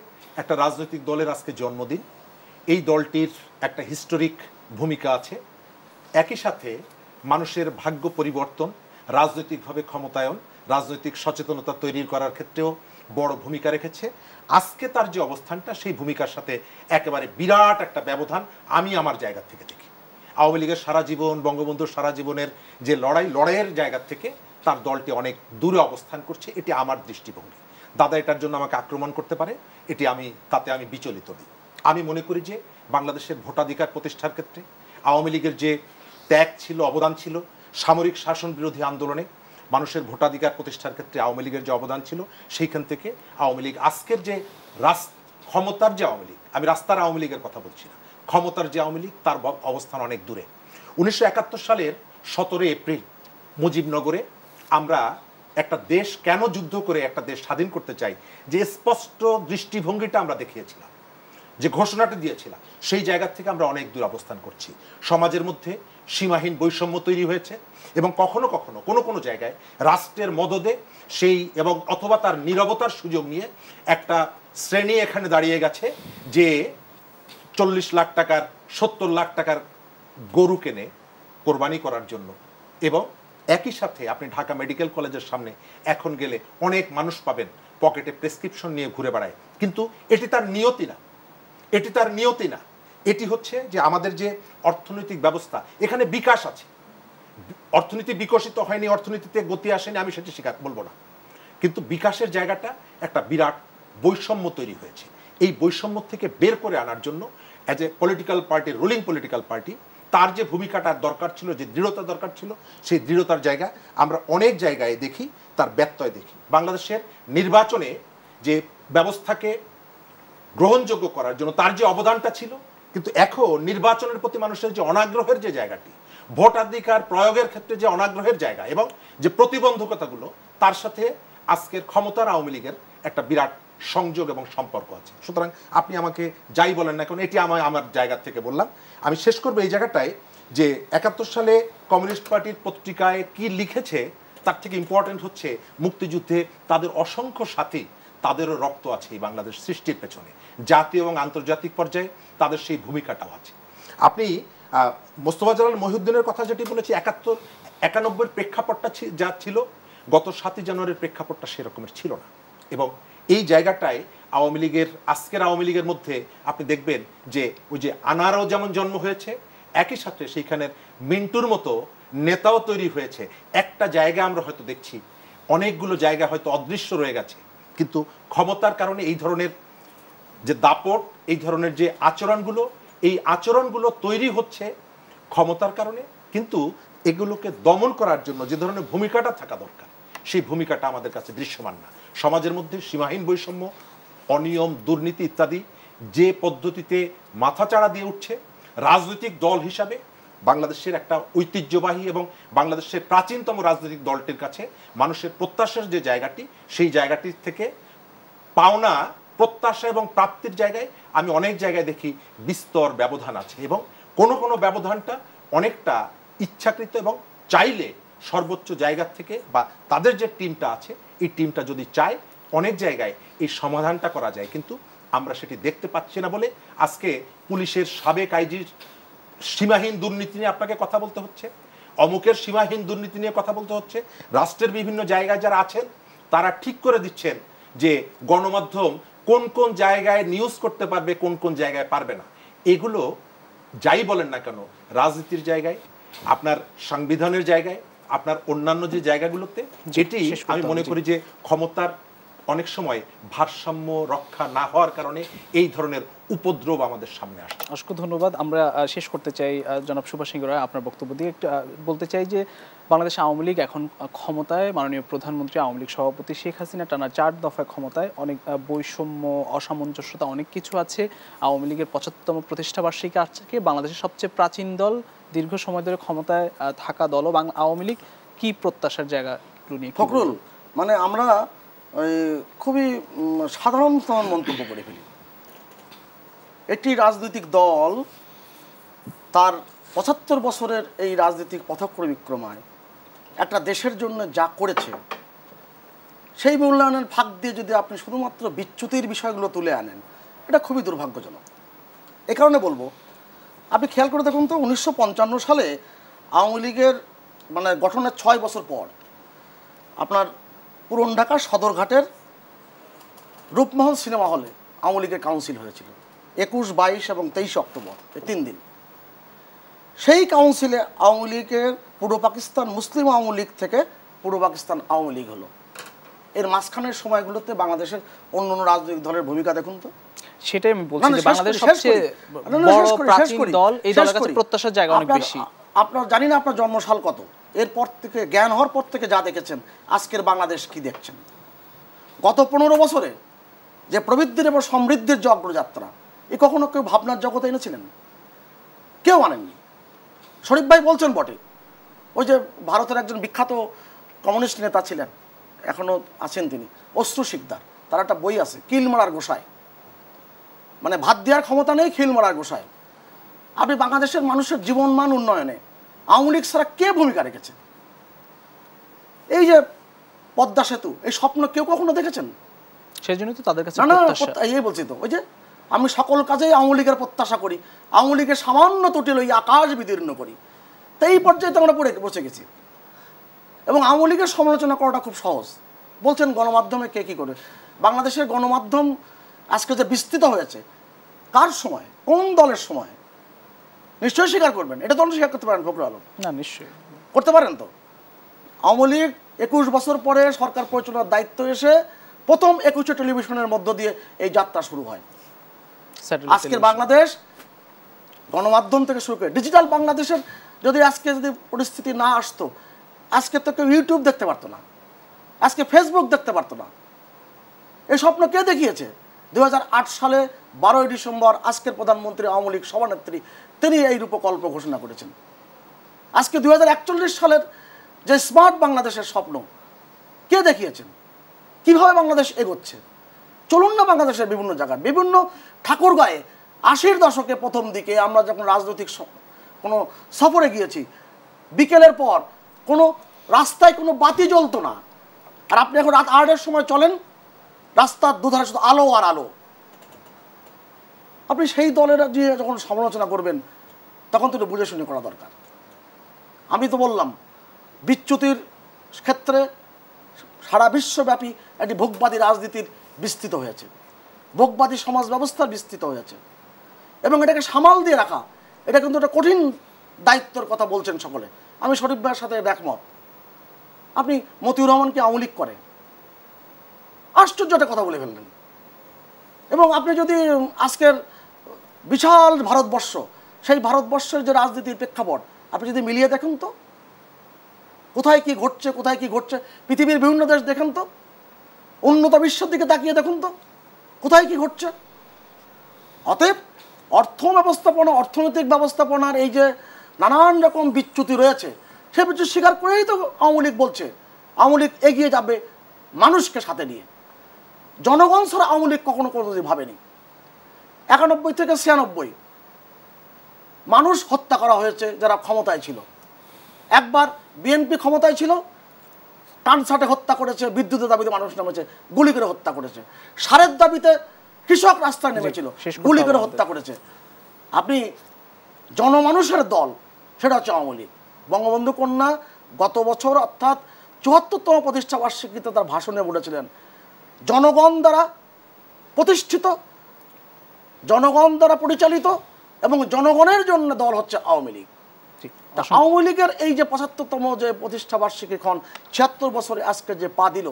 একটা রাজনৈতিক দলের আজকে জন্মদিন, এই দলটির একটা হিস্টোরিক ভূমিকা আছে। একই সাথে মানুষের ভাগ্য পরিবর্তন, রাজনৈতিকভাবে ক্ষমতায়ন, রাজনৈতিক সচেতনতা তৈরি করার ক্ষেত্রেও বড় ভূমিকা রেখেছে। আজকে তার যে অবস্থানটা, সেই ভূমিকার সাথে একেবারে বিরাট একটা ব্যবধান আমি আমার জায়গা থেকে দেখি। আওয়ামী লীগের সারা জীবন, বঙ্গবন্ধুর সারা জীবনের যে লড়াইয়ের জায়গা থেকে তার দলটি অনেক দূরে অবস্থান করছে, এটি আমার দৃষ্টিভঙ্গি। দাদা এটার জন্য আমাকে আক্রমণ করতে পারে, তাতে আমি বিচলিত নই। আমি মনে করি যে বাংলাদেশের ভোটাধিকার প্রতিষ্ঠার ক্ষেত্রে আওয়ামী লীগের যে ত্যাগ ছিল, অবদান ছিল, সামরিক শাসন বিরোধী আন্দোলনে মানুষের ভোটাধিকার প্রতিষ্ঠার ক্ষেত্রে আওয়ামী লীগের যে অবদান ছিল, সেইখান থেকে আওয়ামী লীগ আজকের যে ক্ষমতার যে আওয়ামী লীগ, আমি রাস্তার আওয়ামী লীগের কথা বলছি না, ক্ষমতার যে আওয়ামী লীগ, তার অবস্থান অনেক দূরে। 1971 সালের 17 এপ্রিল মুজিবনগরে আমরা একটা দেশ কেন যুদ্ধ করে একটা দেশ স্বাধীন করতে চাই, যে স্পষ্ট দৃষ্টিভঙ্গিটা আমরা দেখিয়েছিলাম, যে ঘোষণাটা দিয়েছিলাম, সেই জায়গা থেকে আমরা অনেক দূর অবস্থান করছি। সমাজের মধ্যে সীমাহীন বৈষম্য তৈরি হয়েছে এবং কখনো কখনো কোনো জায়গায় রাষ্ট্রের মদদে সেই এবং অথবা তার নীরবতার সুযোগ নিয়ে একটা শ্রেণী এখানে দাঁড়িয়ে গেছে যে 40 লাখ টাকার 70 লাখ টাকার গরু কেনে কোরবানি করার জন্য। এবং একই সাথে আপনি ঢাকা মেডিকেল কলেজের সামনে এখন গেলে অনেক মানুষ পাবেন পকেটে প্রেসক্রিপশন নিয়ে ঘুরে বেড়ায়, কিন্তু এটি তার নিয়তি না, এটি হচ্ছে যে আমাদের যে অর্থনৈতিক ব্যবস্থা, এখানে বিকাশ আছে, অর্থনীতি বিকশিত হয়নি, অর্থনীতিতে গতি আসেনি, আমি সেটি বলবো না, কিন্তু বিকাশের জায়গাটা একটা বিরাট বৈষম্য তৈরি হয়েছে। এই বৈষম্য থেকে বের করে আনার জন্য as a political party, ruling political party, তার যে ভূমিকাটা দরকার ছিল, যে দৃঢ়তা দরকার ছিল, সেই দৃঢ়তার জায়গা আমরা অনেক জায়গায় দেখি, তার ব্যত্যয় দেখি। বাংলাদেশের নির্বাচনে যে ব্যবস্থাকে গ্রহণযোগ্য করার জন্য তার যে অবদানটা ছিল, কিন্তু এখন নির্বাচনের প্রতি মানুষের যে অনাগ্রহের যে জায়গাটি, ভোটাধিকার প্রয়োগের ক্ষেত্রে যে অনাগ্রহের জায়গা এবং যে প্রতিবন্ধকতাগুলো, তার সাথে আজকের ক্ষমতার আওয়ামী লীগের একটা বিরাট সংযোগ এবং সম্পর্ক আছে। সুতরাং আপনি আমাকে যাই বলেন না, কারণ এটি আমার জায়গা থেকে বললাম। আমি শেষ করবো এই জায়গাটায় যে 71 সালে কমিউনিস্ট পার্টির পত্রিকায় কি লিখেছে, তার থেকে ইম্পর্টেন্ট হচ্ছে মুক্তিযুদ্ধে তাদের অসংখ্য সাথী, তাদেরও রক্ত আছে এই বাংলাদেশ সৃষ্টির পেছনে, জাতীয় এবং আন্তর্জাতিক পর্যায়ে তাদের সেই ভূমিকাটাও আছে। আপনি মোস্তফা জালাল মহিউদ্দিনের কথা যেটি বলেছি, 91 প্রেক্ষাপটটা যা ছিল, গত 7 জানুয়ারির প্রেক্ষাপটটা সেরকমের ছিল না। এবং এই জায়গাটায় আওয়ামী লীগের, আজকের আওয়ামী লীগের মধ্যে আপনি দেখবেন যে ওই যে আনারও যেমন জন্ম হয়েছে, একই সাথে সেইখানের মিন্টুর মতো নেতাও তৈরি হয়েছে। একটা জায়গা আমরা হয়তো দেখছি, অনেকগুলো জায়গা হয়তো অদৃশ্য রয়ে গেছে, কিন্তু ক্ষমতার কারণে এই ধরনের যে দাপট, এই ধরনের যে আচরণগুলো, এই আচরণগুলো তৈরি হচ্ছে ক্ষমতার কারণে, কিন্তু এগুলোকে দমন করার জন্য যে ধরনের ভূমিকাটা থাকা দরকার সেই ভূমিকাটা আমাদের কাছে দৃশ্যমান না। সমাজের মধ্যে সীমাহীন বৈষম্য, অনিয়ম, দুর্নীতি ইত্যাদি যে পদ্ধতিতে মাথাচাড়া দিয়ে উঠছে, রাজনৈতিক দল হিসাবে বাংলাদেশের একটা ঐতিহ্যবাহী এবং বাংলাদেশের প্রাচীনতম রাজনৈতিক দলটির কাছে মানুষের প্রত্যাশার যে জায়গাটি, সেই জায়গাটি থেকে পাওনা প্রত্যাশা এবং প্রাপ্তির জায়গায় আমি অনেক জায়গায় দেখি বিস্তর ব্যবধান আছে, এবং কোনো ব্যবধানটা অনেকটা ইচ্ছাকৃত এবং চাইলে সর্বোচ্চ জায়গা থেকে বা তাদের যে টিমটা আছে এই টিমটা যদি চায় অনেক জায়গায় এই সমাধানটা করা যায়, কিন্তু আমরা সেটি দেখতে পাচ্ছি না বলে আজকে পুলিশের সাবেক আইজির সীমাহীন দুর্নীতি নিয়ে আপনাকে কথা বলতে হচ্ছে, অমুকের সীমাহীন দুর্নীতি নিয়ে কথা বলতে হচ্ছে। রাষ্ট্রের বিভিন্ন জায়গায় যারা আছেন তারা ঠিক করে দিচ্ছেন যে গণমাধ্যম কোন কোন জায়গায় নিউজ করতে পারবে, কোন কোন জায়গায় পারবে না। এগুলো যাই বলেন না কেন, রাজনীতির জায়গায়, আপনার সংবিধানের জায়গায়, আপনার অন্যান্য যে জায়গাগুলোতে, যেটি আমি মনে করি যে ক্ষমতার অনেক সময় ভারসাম্য রক্ষা না হওয়ার কারণে এই ধরনের উপদ্রব আমাদের সামনে আসে। অসংখ্য ধন্যবাদ। আমরা শেষ করতে চাই জনাব সুভাষ সিংহ রায়, আপনার বক্তব্য দিয়ে একটু বলতে চাই যে বাংলাদেশ আওয়ামী লীগ এখন ক্ষমতায়, মাননীয় প্রধানমন্ত্রী, আওয়ামী লীগ সভাপতি শেখ হাসিনা টানা 4 দফায় ক্ষমতায়, অনেক বৈষম্য, অসামঞ্জস্যতা অনেক কিছু আছে। আওয়ামী লীগের 75তম প্রতিষ্ঠাবার্ষিকী আজকে, বাংলাদেশের সবচেয়ে প্রাচীন দল, দীর্ঘ সময় ধরে ক্ষমতায় থাকা দল আওয়ামী লীগ, কি প্রত্যাশার জায়গা নিয়ে? ফখরুল, মানে আমরা খুবই সাধারণ মন্তব্য করে ফেলি। একটি রাজনৈতিক দল তার 75 বছরের এই রাজনৈতিক পথক্রমিক্রমায় একটা দেশের জন্য যা করেছে সেই মূল্যায়নের ফাঁক দিয়ে যদি আপনি শুধুমাত্র বিচ্যুতির বিষয়গুলো তুলে আনেন, এটা খুবই দুর্ভাগ্যজনক। এ কারণে বলবো, আপনি খেয়াল করে দেখুন তো, 1955 সালে আওয়ামী লীগের মানে গঠনের 6 বছর পর আপনার পুরন ঢাকার সদরঘাটের রূপমহল সিনেমা হলে আওয়ামী লীগের কাউন্সিল হয়েছিল 21, 22 এবং 23 অক্টোবর, এই 3 দিন। সেই কাউন্সিলে আওয়ামী লীগের পূর্ব পাকিস্তান মুসলিম আওয়ামী লীগ থেকে পূর্ব পাকিস্তান আওয়ামী লীগ হলো। এর মাঝখানের সময়গুলোতে বাংলাদেশের অন্য রাজনৈতিক দলের ভূমিকা দেখুন তো। সেটাই আমি বলছি যে বাংলাদেশ সবচেয়ে বড় প্রাচীন দল, এই দলের কাছে প্রত্যাশার জায়গা অনেক বেশি। আপনার জানি না আপনার জন্মসাল কত, এরপর থেকে জ্ঞান হওয়ার পর থেকে যা দেখেছেন, আজকের বাংলাদেশ কি দেখছেন? গত 15 বছরে যে প্রবৃদ্ধির এবং সমৃদ্ধির যে অগ্রযাত্রা, এ কখনো কেউ ভাবনার জগতে এনেছিলেন? কেউ আনেননি। শরীফ ভাই বলছেন বটে, ওই যে ভারতের একজন বিখ্যাত কমিউনিস্ট নেতা ছিলেন, এখনও আছেন তিনি, অশ্রু শিকদার, তার একটা বই আছে কিল মারার গোসাই, মানে ভাত দেওয়ার ক্ষমতা নেই, খিল মারার গোসাই। আপনি বাংলাদেশের মানুষের জীবনমান উন্নয়নে আওয়ামী লীগ ছাড়া কে ভূমিকা রেখেছে? এই যে পদ্মা সেতু, এই স্বপ্ন কেউ কখনো দেখেছেন? সেই জন্য তো তাদের কাছে এই বলছি তো, ওই যে আমি সকল কাজেই আওয়ামী লীগের প্রত্যাশা করি, আওয়ামী লীগের সামান্য ত্রুটি লই আকাশ বিদীর্ণ করি, তো এই পর্যায়ে তো আমরা বসে গেছি। এবং আওয়ামী লীগের সমালোচনা করাটা খুব সহজ। বলছেন গণমাধ্যমে কে কী করে। বাংলাদেশের গণমাধ্যম আজকে যে বিস্তৃত হয়েছে, কার সময়, কোন দলের সময়? নিশ্চয়ই স্বীকার করবেন, এটা তো স্বীকার করতে পারেন ফখরুল আলম? না, নিশ্চয়ই করতে পারেন তো। আওয়ামী লীগ 21 বছর পরে সরকার পরিচালনার দায়িত্ব এসে প্রথম 21 টেলিভিশনের মধ্য দিয়ে এই যাত্রা শুরু হয়। আজকের বাংলাদেশ গণমাধ্যম থেকে শুরু করে ডিজিটাল বাংলাদেশের যদি পরিস্থিতি না আসতো, আজকে তো কেউ ইউটিউব দেখতে পারতো না, আজকে ফেসবুক দেখতে পারতো না। এই স্বপ্ন কে দেখিয়েছে? 2008 সালে 12ই ডিসেম্বর আজকের প্রধানমন্ত্রী, আওয়ামী লীগ সভানেত্রী, তিনি এই রূপকল্প ঘোষণা করেছেন। আজকে 2041 সালের যে স্মার্ট বাংলাদেশের স্বপ্ন কে দেখিয়েছেন? কিভাবে বাংলাদেশ এগোচ্ছে? চলুন না বাংলাদেশের বিভিন্ন জায়গায়, বিভিন্ন ঠাকুরগাঁয়ে 80-র দশকে প্রথম দিকে আমরা যখন রাজনৈতিক কোনো সফরে গিয়েছি, বিকেলের পর কোনো রাস্তায় কোনো বাতি জ্বলতো না, আর আপনি এখন রাত 8-এর সময় চলেন, রাস্তার দুধারে শুধু আলো আর আলো। আপনি সেই দলের যে যখন সমালোচনা করবেন, তখন তো বুঝে শুনে করা দরকার। আমি তো বললাম, বিচ্যুতির ক্ষেত্রে সারা বিশ্বব্যাপী একটি ভোগবাদী রাজনীতির বিস্তৃত হয়েছে, ভোগবাদী সমাজ ব্যবস্থার বিস্তৃত হয়েছে, এবং এটাকে সামাল দিয়ে রাখা, এটা কিন্তু একটা কঠিন দায়িত্বের কথা বলছেন সকলে। আমি শরীফ ভাইয়ের সাথে একমত। আপনি মতিউর রহমানকে আওয়ামী লীগ করে, আশ্চর্য একটা কথা বলে ফেললেন। এবং আপনি যদি আজকের বিশাল ভারতবর্ষ, সেই ভারতবর্ষের যে রাজনীতির প্রেক্ষাপট আপনি যদি মিলিয়ে দেখুন তো, কোথায় কি ঘটছে, কোথায় কি ঘটছে পৃথিবীর বিভিন্ন দেশ দেখেন তো, উন্নত বিশ্বের দিকে তাকিয়ে দেখুন তো কোথায় কি ঘটছে। অতএব অর্থনৈতিক ব্যবস্থাপনার এই যে নানান রকম বিচ্যুতি রয়েছে, সে বিচ্যুতি স্বীকার করেই তো আওয়ামী লীগ বলছে আওয়ামী লীগ এগিয়ে যাবে মানুষকে সাথে নিয়ে। জনগণ ছাড়া আওয়ামী লীগ কখনো কোনোদিন ভাবেনি। 91 থেকে 96 মানুষ হত্যা করা হয়েছে যারা ক্ষমতায় ছিল। একবার বিএনপি ক্ষমতায় ছিল, টানসাটে হত্যা করেছে, বিদ্যুতের দাবিতে মানুষ নেমেছে, গুলি করে হত্যা করেছে। সারের দাবিতে কৃষক রাস্তায় নেমেছিল, গুলি করে হত্যা করেছে। আপনি জনমানুষের দল, সেটা হচ্ছে আওয়ামী লীগ। বঙ্গবন্ধু কন্যা গত বছর অর্থাৎ ৭৪তম প্রতিষ্ঠা বার্ষিকীতে তার ভাষণে বলেছিলেন, জনগণ দ্বারা প্রতিষ্ঠিত, জনগণ দ্বারা পরিচালিত এবং জনগণের জন্য দল হচ্ছে আওয়ামী লীগ। আওয়ামী লীগের এই যে ৭৫তম যে প্রতিষ্ঠা বার্ষিকী খন ৭৬ বছরে আজকে যে পা দিল,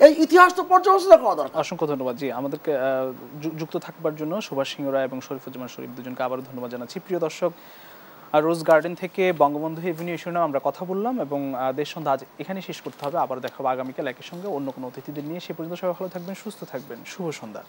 এই ইতিহাসটা পর্যালোচনা করা দরকার। অসংখ্য ধন্যবাদ জি, আমাদেরকে যুক্ত থাকবার জন্য সুভাষ সিংহ রায় এবং শরীফুজ্জামান শরীফ দুজনকে আবারও ধন্যবাদ জানাচ্ছি। প্রিয় দর্শক, রোজ গার্ডেন থেকে বঙ্গবন্ধু এভিনিউ শিরোনামে আমরা কথা বললাম এবং দেশ সন্ধ্যা আজ এখানেই শেষ করতে হবে। আবার দেখাবো আগামীকাল একই সঙ্গে অন্য কোনো অতিথিদের নিয়ে। সে পর্যন্ত সবাই ভালো থাকবেন, সুস্থ থাকবেন। শুভ সন্ধ্যা।